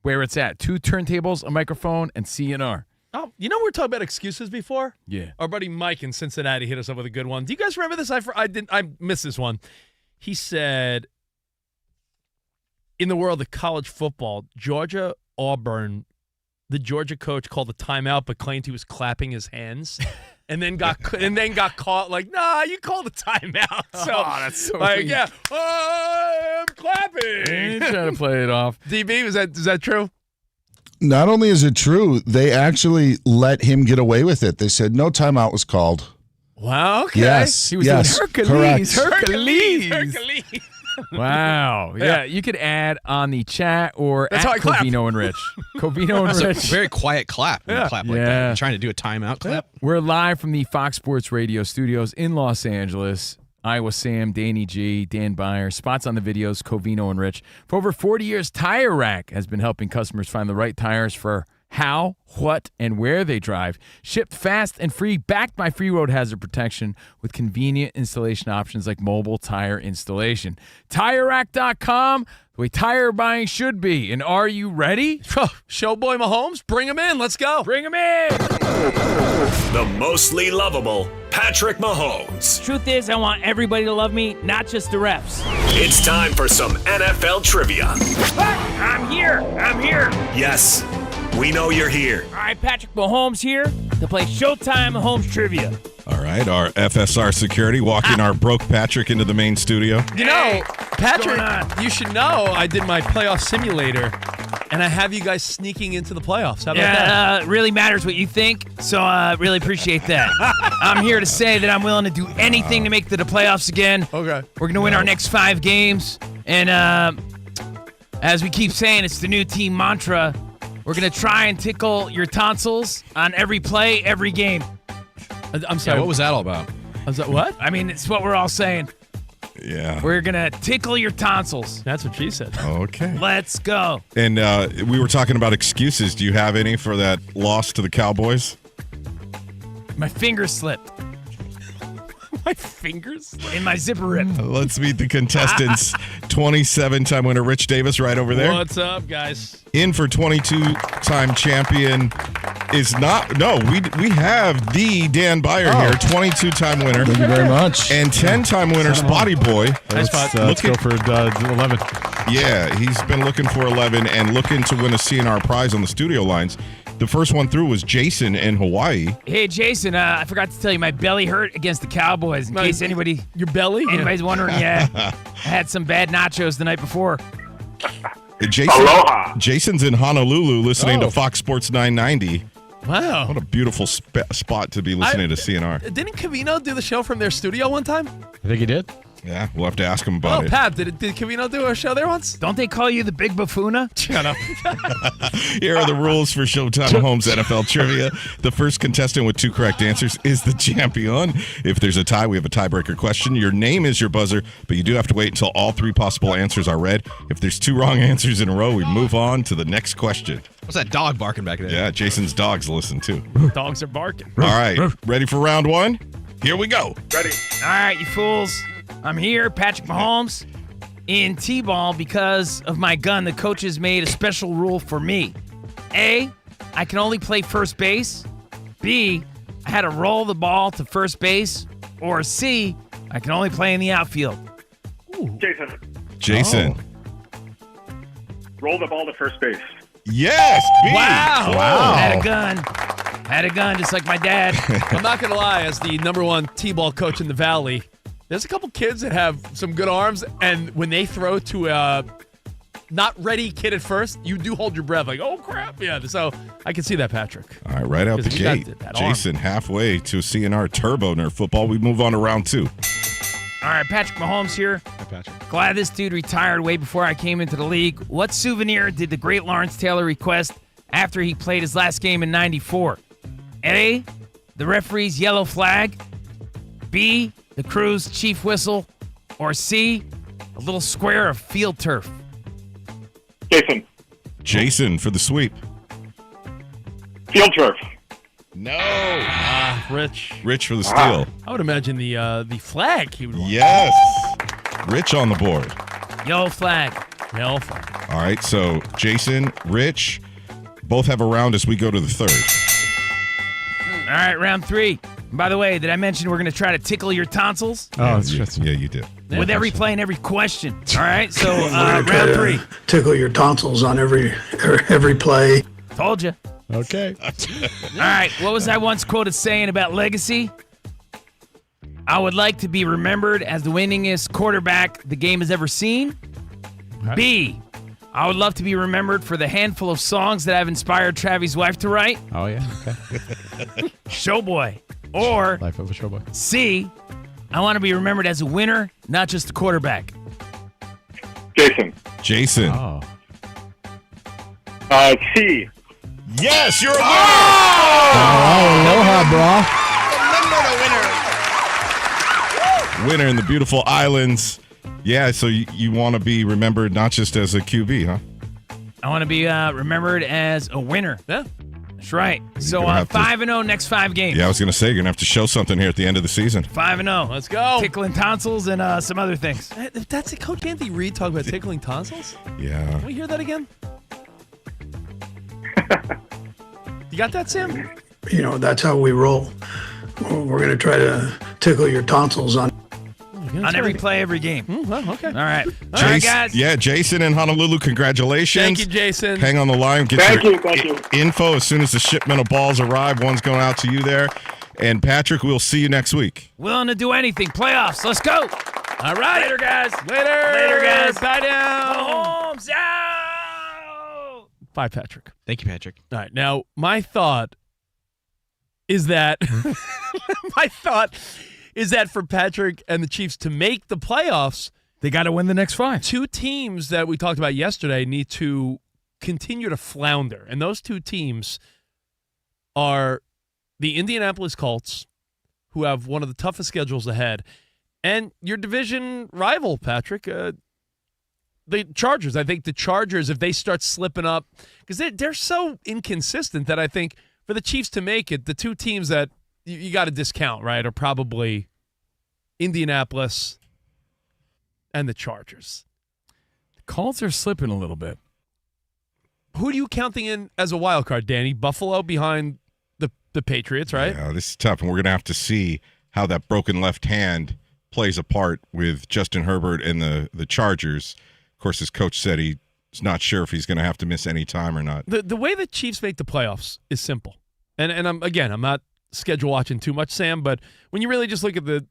Where it's at. 2 turntables, a microphone, and CNR. Oh, you know we were talking about excuses before? Yeah. Our buddy Mike in Cincinnati hit us up with a good one. Do you guys remember this? I missed this one. He said, in the world of college football, Georgia Auburn, the Georgia coach called a timeout but claimed he was clapping his hands, and then got caught like, nah, you called a timeout. So that's so like, weak. yeah, I'm clapping. He's trying to play it off. DB, is that true? Not only is it true, they actually let him get away with it. They said no timeout was called. Wow. Okay. Yes. He was doing Hercules. Wow. Yeah, you could add on the chat or That's at how I clap. Covino and Rich. Covino and Rich. It's a very quiet clap. When you clap like that. You're trying to do a timeout clap. We're live from the Fox Sports Radio studios in Los Angeles. Iowa Sam, Danny G, Dan Byer. Spots on the videos, Covino and Rich. For over 40 years, Tire Rack has been helping customers find the right tires for how, what, and where they drive. Shipped fast and free, backed by free road hazard protection with convenient installation options like mobile tire installation. TireRack.com, the way tire buying should be. And are you ready? Showboy Mahomes, bring him in. Let's go. Bring him in. The mostly lovable Patrick Mahomes. Truth is, I want everybody to love me, not just the refs. It's time for some NFL trivia. I'm here. Yes, we know you're here. All right, Patrick Mahomes here to play Showtime Mahomes Trivia. All right, our FSR security walking our broke Patrick into the main studio. You know, Patrick, you should know I did my playoff simulator, and I have you guys sneaking into the playoffs. How about that? It really matters what you think, so I really appreciate that. I'm here to say that I'm willing to do anything to make the playoffs again. Okay. We're going to win our next 5 games, and as we keep saying, it's the new team mantra. We're going to try and tickle your tonsils on every play, every game. I'm sorry. What was that all about? Was that what? I mean, it's what we're all saying. Yeah. We're going to tickle your tonsils. That's what she said. Okay. Let's go. And we were talking about excuses. Do you have any for that loss to the Cowboys? My finger slipped. my fingers in my zipper rip. Let's meet the contestants. 27-time winner Rich Davis right over there. What's up, guys? In for 22-time champion is not. No, we have the Dan Byer here, 22-time winner. Thank you very much. And 10-time winner Spotty Boy. Let's go for 11. Yeah, he's been looking for 11 and looking to win a CNR prize on the studio lines. The first one through was Jason in Hawaii. Hey, Jason, I forgot to tell you, my belly hurt against the Cowboys. In case anybody's wondering, yeah. I had some bad nachos the night before. Jason's in Honolulu listening to Fox Sports 990. Wow. What a beautiful spot to be listening to CNR. Didn't Covino do the show from their studio one time? I think he did. Yeah, we'll have to ask him about it. Pat, did Covino do a show there once? Don't they call you the Big Buffoona? Shut up. Here are the rules for Showtime Mahomes NFL Trivia. The first contestant with 2 correct answers is the champion. If there's a tie, we have a tiebreaker question. Your name is your buzzer, but you do have to wait until all 3 possible answers are read. If there's 2 wrong answers in a row, we move on to the next question. What's that dog barking back there? Yeah, Jason's dogs listen too. Dogs are barking. All right, ready for round 1? Here we go. Ready. All right, you fools. I'm here, Patrick Mahomes, in T-ball because of my gun. The coaches made a special rule for me. A, I can only play first base. B, I had to roll the ball to first base. Or C, I can only play in the outfield. Ooh. Jason. Roll the ball to first base. Yes. B. Wow. Had a gun just like my dad. I'm not going to lie, as the #1 T-ball coach in the Valley, there's a couple kids that have some good arms, and when they throw to a not ready kid at first, you do hold your breath like, oh, crap. Yeah, so I can see that, Patrick. All right, right out the gate. Jason halfway to CNR Turbo Nerd Football. We move on to round 2. All right, Patrick Mahomes here. Hi, Patrick. Glad this dude retired way before I came into the league. What souvenir did the great Lawrence Taylor request after he played his last game in '94? A, the referee's yellow flag. B, the crew's chief whistle. Or C, a little square of field turf. Jason for the sweep. Field turf. No. Rich. Rich for the steal. I would imagine the flag he would want. Yes. Rich on the board. Yellow flag. Yellow flag. All right, so Jason, Rich, both have a round as we go to the third. All right, round 3. By the way, did I mention we're going to try to tickle your tonsils? Oh, yeah, you did. With every play and every question. All right, so round 3. Tickle your tonsils on every play. Told you. Okay. All right, what was I once quoted saying about legacy? I would like to be remembered as the winningest quarterback the game has ever seen. B, I would love to be remembered for the handful of songs that I've inspired Travis' wife to write. Oh, yeah. Okay. Showboy. Or Life of a Showboy. C, I want to be remembered as a winner, not just a quarterback. Jason. Oh. C. Yes, you're a winner. Aloha, bro. Winner in the beautiful islands. Yeah, so you want to be remembered not just as a QB, huh? I want to be remembered as a winner. Yeah. That's right. So gonna have to- 5-0 next 5 games. Yeah, I was going to say, you're going to have to show something here at the end of the season. 5-0. Let's go. Tickling tonsils and some other things. That's it. Coach Andy Reid talking about tickling tonsils? Yeah. Can we hear that again? You got that, Sam? You know, that's how we roll. We're going to try to tickle your tonsils on every play, every game. Well, okay. All right. All right, guys. Yeah, Jason in Honolulu, congratulations. Thank you, Jason. Hang on the line. Get Thank your you. info as soon as the shipment of balls arrive. One's going out to you there. And Patrick, we'll see you next week. Willing to do anything. Playoffs. Let's go. All right. Later, guys. Later, guys. Bye now. Mahomes out. Bye, Patrick. Thank you, Patrick. All right. Now, my thought is that for Patrick and the Chiefs to make the playoffs, they got to win the next 5. 2 teams that we talked about yesterday need to continue to flounder. And those 2 teams are the Indianapolis Colts, who have one of the toughest schedules ahead, and your division rival, Patrick, the Chargers. I think the Chargers, if they start slipping up, because they're so inconsistent that I think for the Chiefs to make it, the 2 teams that you got to discount, right, are probably Indianapolis, and the Chargers. The Colts are slipping a little bit. Who are you counting in as a wild card, Danny? Buffalo behind the Patriots, right? Yeah, this is tough, and we're going to have to see how that broken left hand plays a part with Justin Herbert and the Chargers. Of course, his coach said he's not sure if he's going to have to miss any time or not. The way the Chiefs make the playoffs is simple. And I'm not schedule watching too much, Sam, but when you really just look at the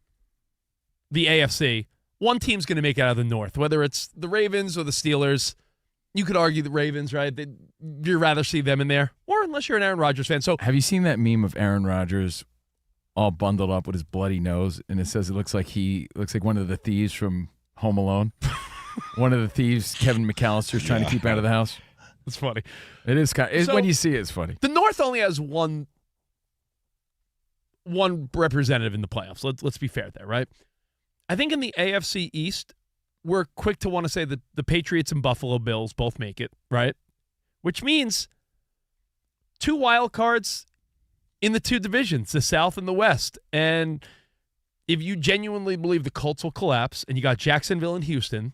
AFC, one team's going to make it out of the North, whether it's the Ravens or the Steelers. You could argue the Ravens, right? You'd rather see them in there, or unless you're an Aaron Rodgers fan. So, have you seen that meme of Aaron Rodgers all bundled up with his bloody nose, and it says it looks like one of the thieves from Home Alone? One of the thieves Kevin McAllister's trying to keep out of the house. It's funny. It is when you see it, it's funny. The North only has one representative in the playoffs. Let's be fair there, right? I think in the AFC East, we're quick to want to say that the Patriots and Buffalo Bills both make it, right? Which means 2 wild cards in the 2 divisions, the South and the West. And if you genuinely believe the Colts will collapse and you got Jacksonville and Houston,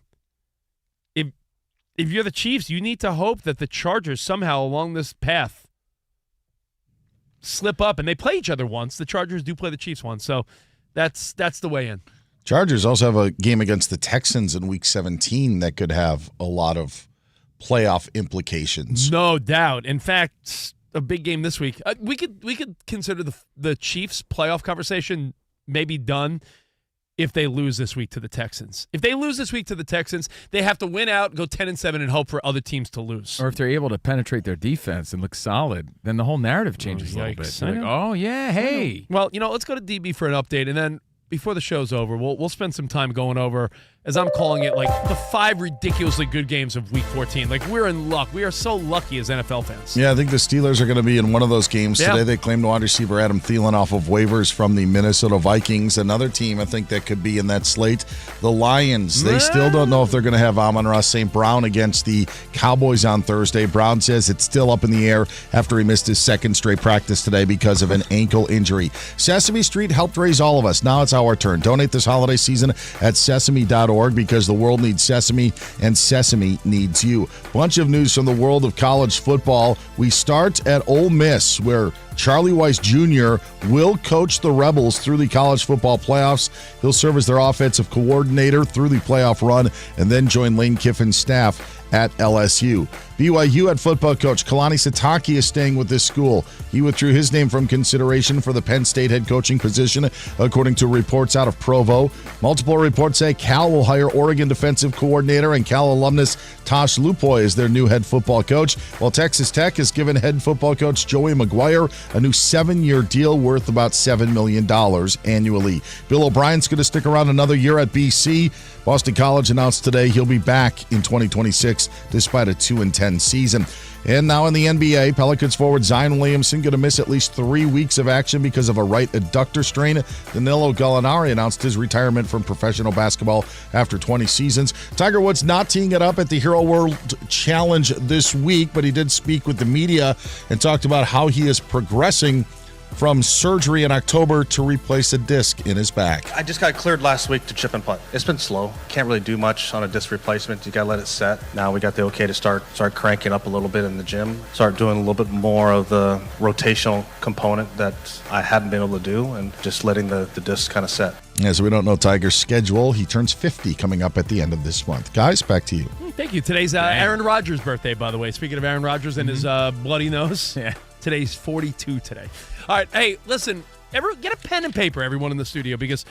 if you're the Chiefs, you need to hope that the Chargers somehow along this path slip up. And they play each other once. The Chargers do play the Chiefs once. So that's the way in. Chargers also have a game against the Texans in Week 17 that could have a lot of playoff implications. No doubt. In fact, a big game this week. We could consider the Chiefs playoff conversation maybe done if they lose this week to the Texans. If they lose this week to the Texans, they have to win out, go 10-7, and hope for other teams to lose. Or if they're able to penetrate their defense and look solid, then the whole narrative changes a little bit. Like, oh yeah, hey. Well, let's go to DB for an update, and then before the show's over, we'll spend some time going over, as I'm calling it, like the 5 ridiculously good games of Week 14. Like, we're in luck. We are so lucky as NFL fans. Yeah, I think the Steelers are going to be in one of those games today. They claimed wide receiver Adam Thielen off of waivers from the Minnesota Vikings. Another team I think that could be in that slate, the Lions. They still don't know if they're going to have Amon-Ra St. Brown against the Cowboys on Thursday. Brown says it's still up in the air after he missed his 2nd straight practice today because of an ankle injury. Sesame Street helped raise all of us. Now it's our turn. Donate this holiday season at sesame.org because the world needs Sesame and Sesame needs you. Bunch of news from the world of college football. We start at Ole Miss, where Charlie Weiss Jr. will coach the Rebels through the college football playoffs. He'll serve as their offensive coordinator through the playoff run and then join Lane Kiffin's staff at LSU. BYU head football coach Kalani Sitake is staying with this school. He withdrew his name from consideration for the Penn State head coaching position, according to reports out of Provo. Multiple reports say Cal will hire Oregon defensive coordinator and Cal alumnus Tosh Lupoy as their new head football coach, while Texas Tech has given head football coach Joey McGuire a new 7-year deal worth about $7 million annually. Bill O'Brien's going to stick around another year at BC. Boston College announced today he'll be back in 2026 despite a 2-10 season. And now in the NBA, Pelicans forward Zion Williamson going to miss at least 3 weeks of action because of a right adductor strain. Danilo Gallinari announced his retirement from professional basketball after 20 seasons. Tiger Woods not teeing it up at the Hero World Challenge this week, but he did speak with the media and talked about how he is progressing from surgery in October to replace a disc in his back. I just got cleared last week to chip and putt. It's been slow. Can't really do much on a disc replacement. You got to let it set. Now we got the okay to start cranking up a little bit in the gym, start doing a little bit more of the rotational component that I hadn't been able to do, and just letting the disc kind of set. As we don't know Tiger's schedule, he turns 50 coming up at the end of this month. Guys, back to you. Thank you. Today's Aaron Rodgers' birthday, by the way. Speaking of Aaron Rodgers and his bloody nose, today's 42 today. All right, hey, listen, get a pen and paper, everyone in the studio, because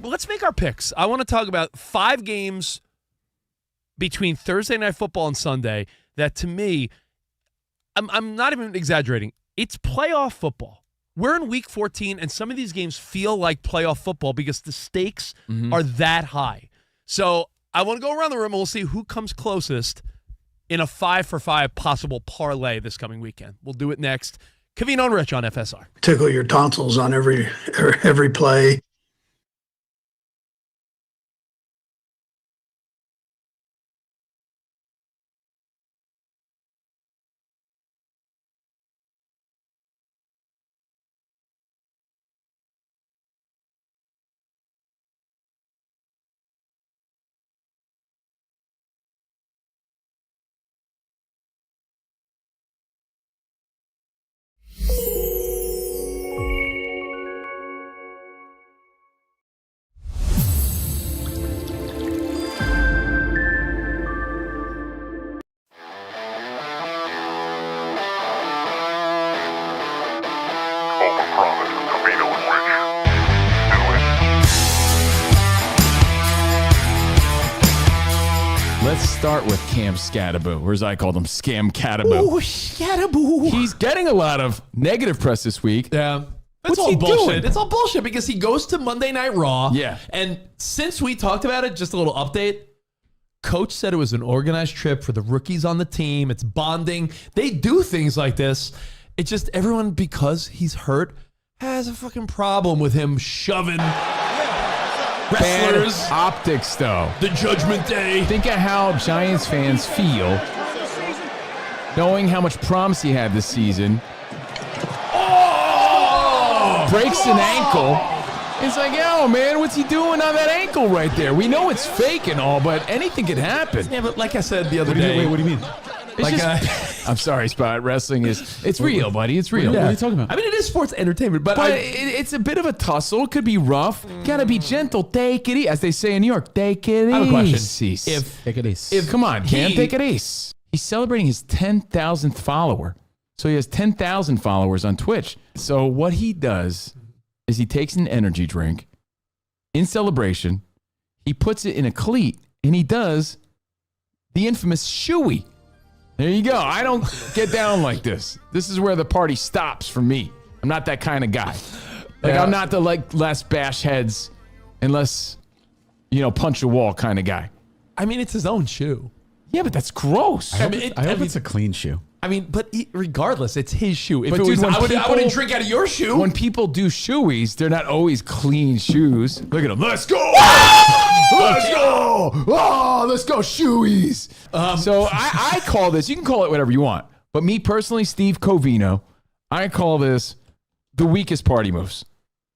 let's make our picks. I want to talk about 5 games between Thursday Night Football and Sunday that, to me, I'm not even exaggerating. It's playoff football. We're in Week 14, and some of these games feel like playoff football because the stakes are that high. So I want to go around the room, and we'll see who comes closest in a 5-for-5 possible parlay this coming weekend. We'll do it next. Covino Rich on FSR. Tickle your tonsils on every play. Let's start with Cam Scattaboo, or as I called him, Scam Cattaboo. Ooh, Scattaboo. He's getting a lot of negative press this week. Yeah. What's all he bullshit. doing? It's all bullshit because he goes to Monday Night Raw. Yeah. And since we talked about it, just a little update. Coach said it was an organized trip for the rookies on the team. It's bonding. They do things like this. It's just everyone, because he's hurt, has a fucking problem with him shoving wrestlers. Bad optics, though. The Judgment Day. Think of how Giants fans feel knowing how much promise he had this season. Breaks an ankle. It's like, oh, man, what's he doing on that ankle right there? We know it's fake and all, but anything could happen. Yeah, but like I said the other day. What do you mean? I'm sorry, Spot. Wrestling it's real, buddy. It's real. What are you talking about? I mean, it is sports entertainment, but it's a bit of a tussle. It could be rough. Gotta be gentle. Take it easy. As they say in New York, take it easy. I have a question. Take it easy. Come on, Cam, take it easy. He's celebrating his 10,000th follower. So he has 10,000 followers on Twitch. So what he does is he takes an energy drink in celebration, he puts it in a cleat, and he does the infamous shoey. There you go. I don't get down like this. This is where the party stops for me. I'm not that kind of guy. I'm not the less bash heads and less, punch a wall kind of guy. I mean, it's his own shoe. Yeah, but that's gross. I hope it's a clean shoe. I mean, but regardless, it's his shoe. If But it was, dude, when I wouldn't drink out of your shoe. When people do shoeys, they're not always clean shoes. Look at them. Let's go. Let's go. Oh, let's go shoeys. So I call this, you can call it whatever you want. But me personally, Steve Covino, I call this the weakest party moves.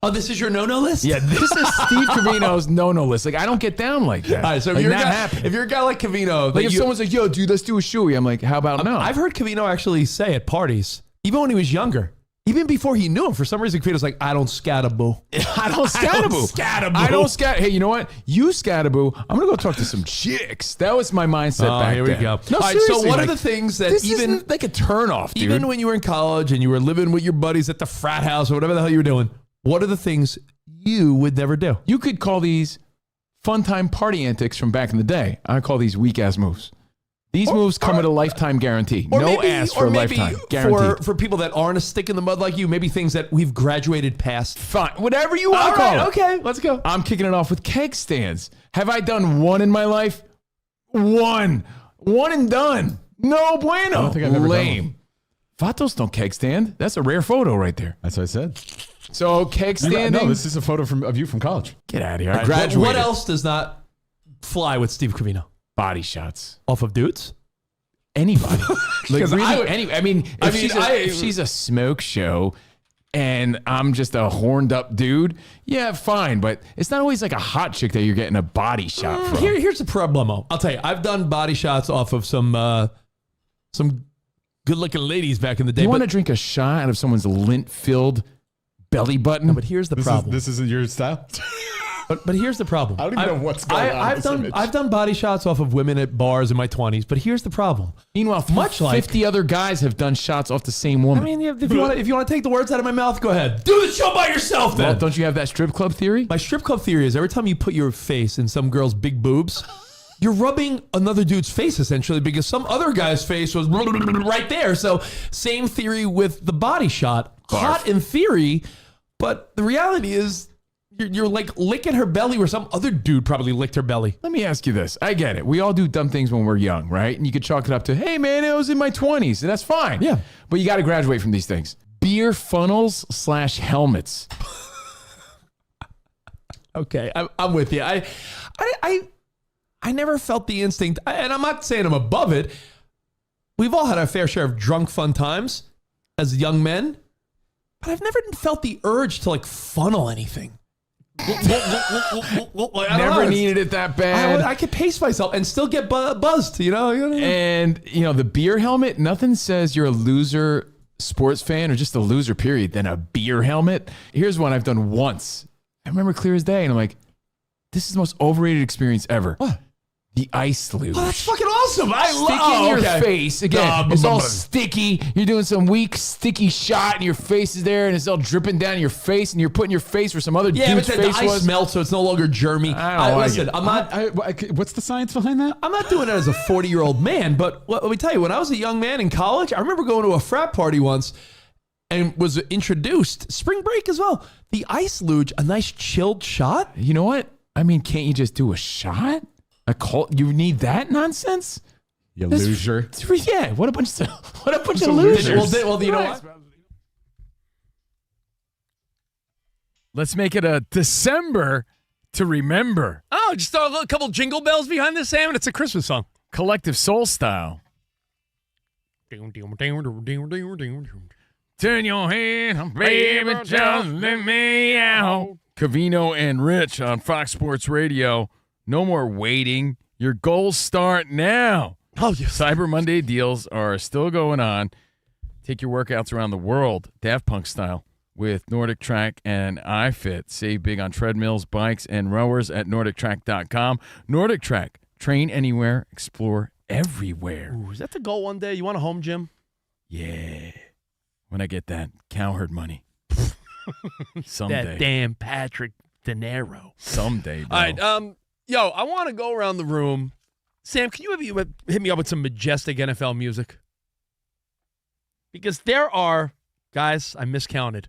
Oh, this is your no-no list? Yeah, this is Steve Covino's no-no list. I don't get down like that. All right, so if you're a guy like Covino, if someone's like, yo, dude, let's do a shoey, I'm like, how about no? I've heard Covino actually say at parties, even when he was younger, even before he knew him, for some reason, Covino's like, I don't scattaboo. I don't scattaboo. Hey, you know what? You scattaboo. I'm going to go talk to some chicks. That was my mindset back here then. we go. No, all right, so what are the things that this even isn't like a turnoff, dude? Even when you were in college and you were living with your buddies at the frat house or whatever the hell you were doing, what are the things you would never do? You could call these fun time party antics from back in the day. I call these weak ass moves. These moves come with a lifetime guarantee. No ass for a lifetime. Guaranteed. For people that aren't a stick in the mud like you, maybe things that we've graduated past. Fine. Whatever you want to call it. Okay, let's go. I'm kicking it off with keg stands. Have I done one in my life? One and done. No bueno. I don't think I've ever Lame. Vatos don't keg stand. That's a rare photo right there. That's what I said. So keg standing. No, this is a photo of you from college. Get out of here. All I right, graduated. what else does not fly with Steve Covino? Body shots. Off of dudes? Anybody. Like really, if she's a smoke show and I'm just a horned up dude, yeah, fine. But it's not always like a hot chick that you're getting a body shot from. Here's the problemo. I'll tell you, I've done body shots off of some good-looking ladies back in the day. You want to drink a shot out of someone's lint-filled belly button? No, but here's the problem. This isn't your style? But here's the problem. I don't even know what's going on. I've done body shots off of women at bars in my 20s, but here's the problem. Meanwhile, 50 other guys have done shots off the same woman. I mean, if you want to take the words out of my mouth, go ahead. Do the show by yourself then. Well, don't you have that strip club theory? My strip club theory is every time you put your face in some girl's big boobs, you're rubbing another dude's face essentially because some other guy's face was right there. So same theory with the body shot. Barf. Hot in theory, but the reality is you're like licking her belly where some other dude probably licked her belly. Let me ask you this. I get it. We all do dumb things when we're young, right? And you could chalk it up to, hey, man, I was in my 20s. And that's fine. Yeah. But you got to graduate from these things. Beer funnels / helmets. Okay, I'm with you. I never felt the instinct, and I'm not saying I'm above it. We've all had our fair share of drunk fun times as young men, but I've never felt the urge to like funnel anything. Never needed it that bad. I could pace myself and still get buzzed, you know? And, the beer helmet, nothing says you're a loser sports fan or just a loser, period, than a beer helmet. Here's one I've done once. I remember clear as day, and I'm like, this is the most overrated experience ever. What? The ice luge. Oh, that's fucking awesome. Sticky in your face. Again, it's all sticky. You're doing some weak, sticky shot, and your face is there, and it's all dripping down your face, and you're putting your face where some other dude's but face the ice was. melts, so it's no longer germy. Listen, I'm not. What's the science behind that? I'm not doing it as a 40-year-old man, but let me tell you, when I was a young man in college, I remember going to a frat party once and was introduced, spring break as well, the ice luge, a nice chilled shot. You know what? I mean, can't you just do a shot? You need that nonsense? You loser. Yeah, what a bunch of losers. Well, you know what? Let's make it a December to remember. Oh, just throw a couple jingle bells behind this, Sam, and it's a Christmas song. Collective Soul style. Turn your head, baby, just let me out. Covino and Rich on Fox Sports Radio. No more waiting. Your goals start now. Oh, yes. Cyber Monday deals are still going on. Take your workouts around the world, Daft Punk style, with Nordic Track and iFit. Save big on treadmills, bikes, and rowers at NordicTrack.com. Nordic Track. Train anywhere, explore everywhere. Ooh, is that the goal one day? You want a home gym? Yeah. When I get that cowherd money. Someday. That damn Patrick De Niro. Someday, bro. All right, yo, I want to go around the room. Sam, can you hit me up with some majestic NFL music? Because there are, guys, I miscounted,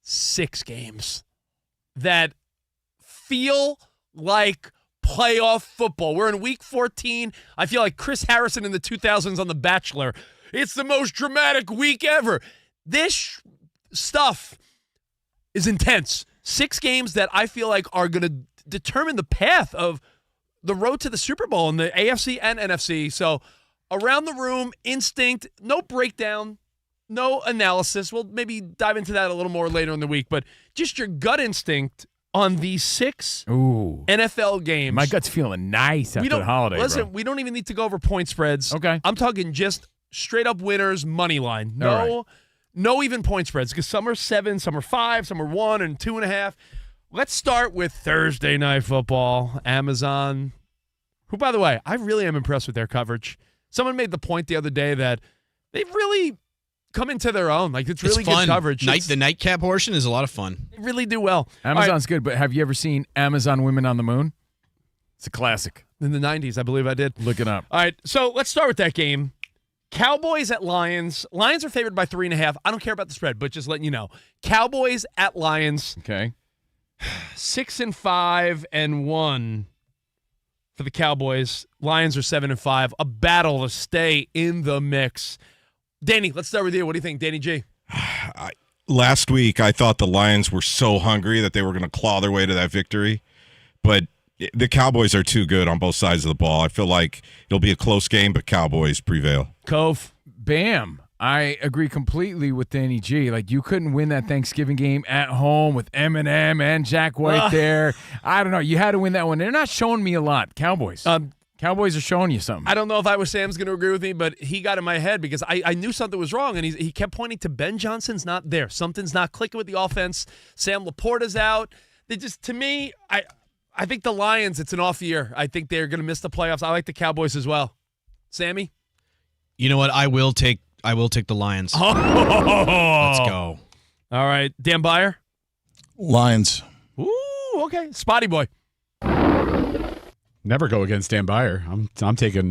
6 games that feel like playoff football. We're in week 14. I feel like Chris Harrison in the 2000s on The Bachelor. It's the most dramatic week ever. This stuff is intense. 6 games that I feel like are going to determine the path of the road to the Super Bowl in the AFC and NFC. So around the room, instinct, no breakdown, no analysis. We'll maybe dive into that a little more later in the week, but just your gut instinct on these 6 NFL games. My gut's feeling nice after the holiday, Listen, bro. we don't even need to go over point spreads. Okay. I'm talking just straight up winners, money line. No even point spreads, because some are 7, some are 5, some are 1 and 2.5. Let's start with Thursday Night Football. Amazon, who, by the way, I really am impressed with their coverage. Someone made the point the other day that they've really come into their own. Like, it's really good coverage. The nightcap portion is a lot of fun. They really do well. Amazon's good, but have you ever seen Amazon Women on the Moon? It's a classic. In the 90s, I believe I did. Look it up. All right, so let's start with that game. Cowboys at Lions. Lions are favored by 3.5. I don't care about the spread, but just letting you know. Cowboys at Lions. Okay. 6-5 and 1 for the Cowboys. Lions are 7-5. A battle to stay in the mix. Danny, let's start with you. What do you think, Danny G? Last week, I thought the Lions were so hungry that they were going to claw their way to that victory, but the Cowboys are too good on both sides of the ball. I feel like it'll be a close game, but Cowboys prevail. Cove. Bam. I agree completely with Danny G. Like, you couldn't win that Thanksgiving game at home with Eminem and Jack White there. I don't know. You had to win that one. They're not showing me a lot. Cowboys. Cowboys are showing you something. I don't know if Iowa Sam's going to agree with me, but he got in my head because I knew something was wrong, and he kept pointing to Ben Johnson's not there. Something's not clicking with the offense. Sam Laporta's out. They just, to me, I think the Lions, it's an off year. I think they're going to miss the playoffs. I like the Cowboys as well. Sammy? You know what? I will take the Lions. Oh. Let's go. All right. Dan Byer? Lions. Ooh, okay. Spotty boy. Never go against Dan Byer. I'm taking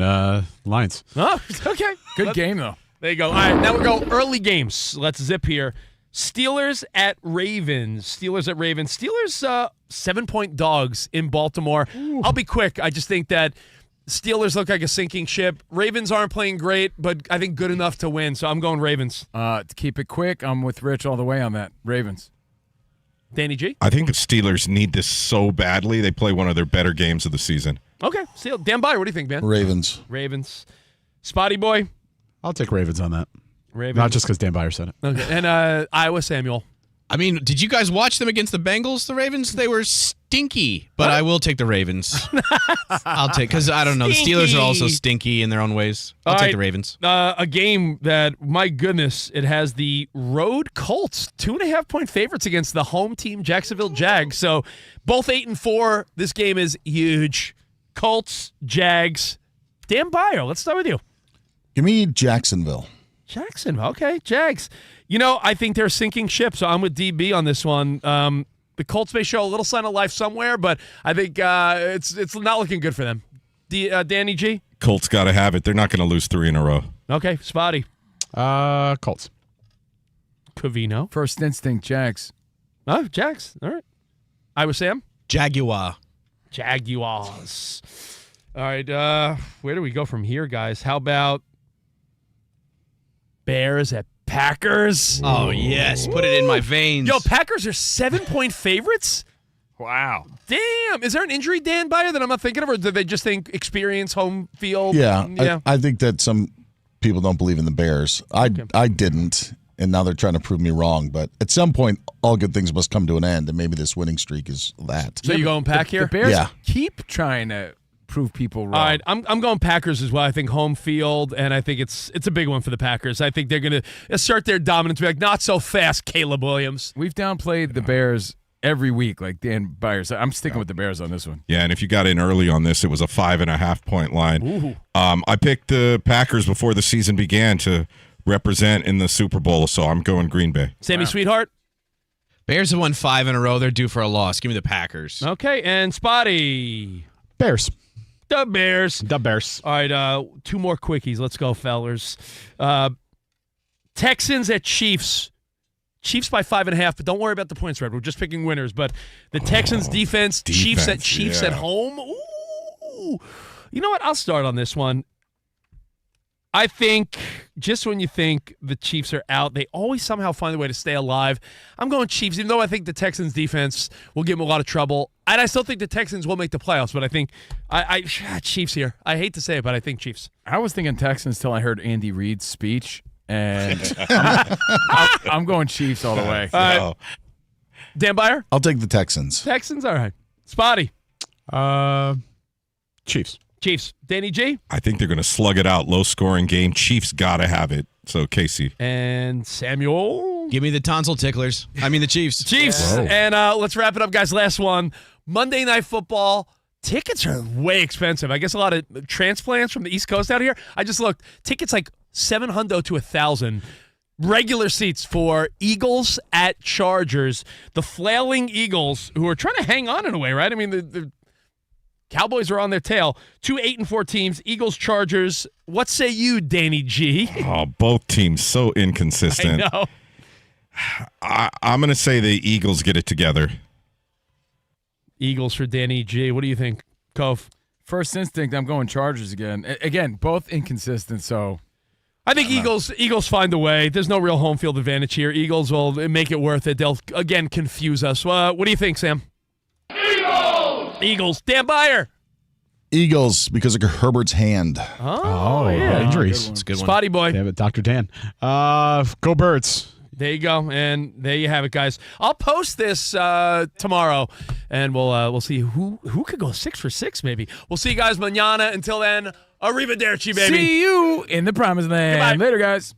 Lions. Oh, okay. Good game, though. There you go. All right, now we go early games. Let's zip here. Steelers at Ravens. Steelers 7-point dogs in Baltimore. Ooh. I'll be quick. I just think that Steelers look like a sinking ship. Ravens aren't playing great, but I think good enough to win, so I'm going Ravens. To keep it quick, I'm with Rich all the way on that. Ravens. Danny G? I think the Steelers need this so badly. They play one of their better games of the season. Okay. Dan Byer, what do you think, man? Ravens. Spotty boy? I'll take Ravens on that. Ravens. Not just because Dan Byer said it. Okay. And Iowa Samuel? I mean, did you guys watch them against the Bengals, the Ravens? They were stinky, but I will take the Ravens. I'll take, because I don't know. Stinky. The Steelers are also stinky in their own ways. I'll take the Ravens. A game that, my goodness, it has the road Colts, 2.5-point favorites against the home team, Jacksonville Jags. So both 8-4. This game is huge. Colts, Jags. Dan Beyer, let's start with you. Give me Jacksonville. Jacksonville, okay, Jags. I think they're sinking ship, so I'm with DB on this one. The Colts may show a little sign of life somewhere, but I think it's not looking good for them. Danny G? Colts got to have it. They're not going to lose 3 in a row. Okay, Spotty. Colts. Covino. First instinct, Jags. Oh, Jags. All right. Iowa Sam? Jaguars. All right, where do we go from here, guys? How about Bears at Packers? Oh, yes. Put it in my veins. Yo, Packers are 7-point favorites? Wow. Damn. Is there an injury, Dan Beyer, that I'm not thinking of, or do they just think experience, home field? Yeah. I think that some people don't believe in the Bears. I didn't, and now they're trying to prove me wrong. But at some point, all good things must come to an end, and maybe this winning streak is that. So you going Pack here? The Bears keep trying to prove people wrong. All right, I'm going Packers as well. I think home field, and I think it's a big one for the Packers. I think they're going to assert their dominance. Be like, not so fast, Caleb Williams. We've downplayed the Bears every week, like Dan Beyer. So I'm sticking with the Bears on this one. Yeah, and if you got in early on this, it was a 5.5-point line. Ooh. I picked the Packers before the season began to represent in the Super Bowl, so I'm going Green Bay. Sammy Sweetheart? Bears have won 5 in a row. They're due for a loss. Give me the Packers. Okay, and Spotty? Bears. The Bears. The Bears. All right, 2 more quickies. Let's go, fellers. Texans at Chiefs. Chiefs by 5.5, but don't worry about the point spread. We're just picking winners. But the Texans defense, Chiefs at home. Ooh. You know what? I'll start on this one. I think just when you think the Chiefs are out, they always somehow find a way to stay alive. I'm going Chiefs, even though I think the Texans defense will give them a lot of trouble. And I still think the Texans will make the playoffs, but I think Chiefs here. I hate to say it, but I think Chiefs. I was thinking Texans till I heard Andy Reid's speech, and I'm going Chiefs all the way. All right. Dan Beyer? I'll take the Texans. Texans, all right. Spotty? Chiefs. Chiefs. Danny G? I think they're going to slug it out. Low-scoring game. Chiefs got to have it. So, Casey. And Samuel? Give me the tonsil ticklers. I mean the Chiefs. Chiefs. Whoa. And let's wrap it up, guys. Last one. Monday Night Football. Tickets are way expensive. I guess a lot of transplants from the East Coast out here. I just looked. Tickets like $700 to $1,000. Regular seats for Eagles at Chargers. The flailing Eagles, who are trying to hang on in a way, right? I mean, the Cowboys are on their tail. 2 8-4 teams. Eagles, Chargers. What say you, Danny G? Oh, both teams so inconsistent. I know. I'm going to say the Eagles get it together. Eagles for Danny G. What do you think, Cove? First instinct, I'm going Chargers again. Again, both inconsistent, so I think Eagles find a way. There's no real home field advantage here. Eagles will make it worth it. They'll, again, confuse us. What do you think, Sam? Eagles. Dan Beyer. Eagles, because of Herbert's hand. Oh yeah. Injuries. It's a good one. Spotty boy. They have it, Dr. Dan. Go Birds. There you go, and there you have it, guys. I'll post this tomorrow, and we'll see who could go 6 for 6. Maybe we'll see you guys mañana. Until then, arrivederci, baby. See you in the promised land. Goodbye. Later, guys.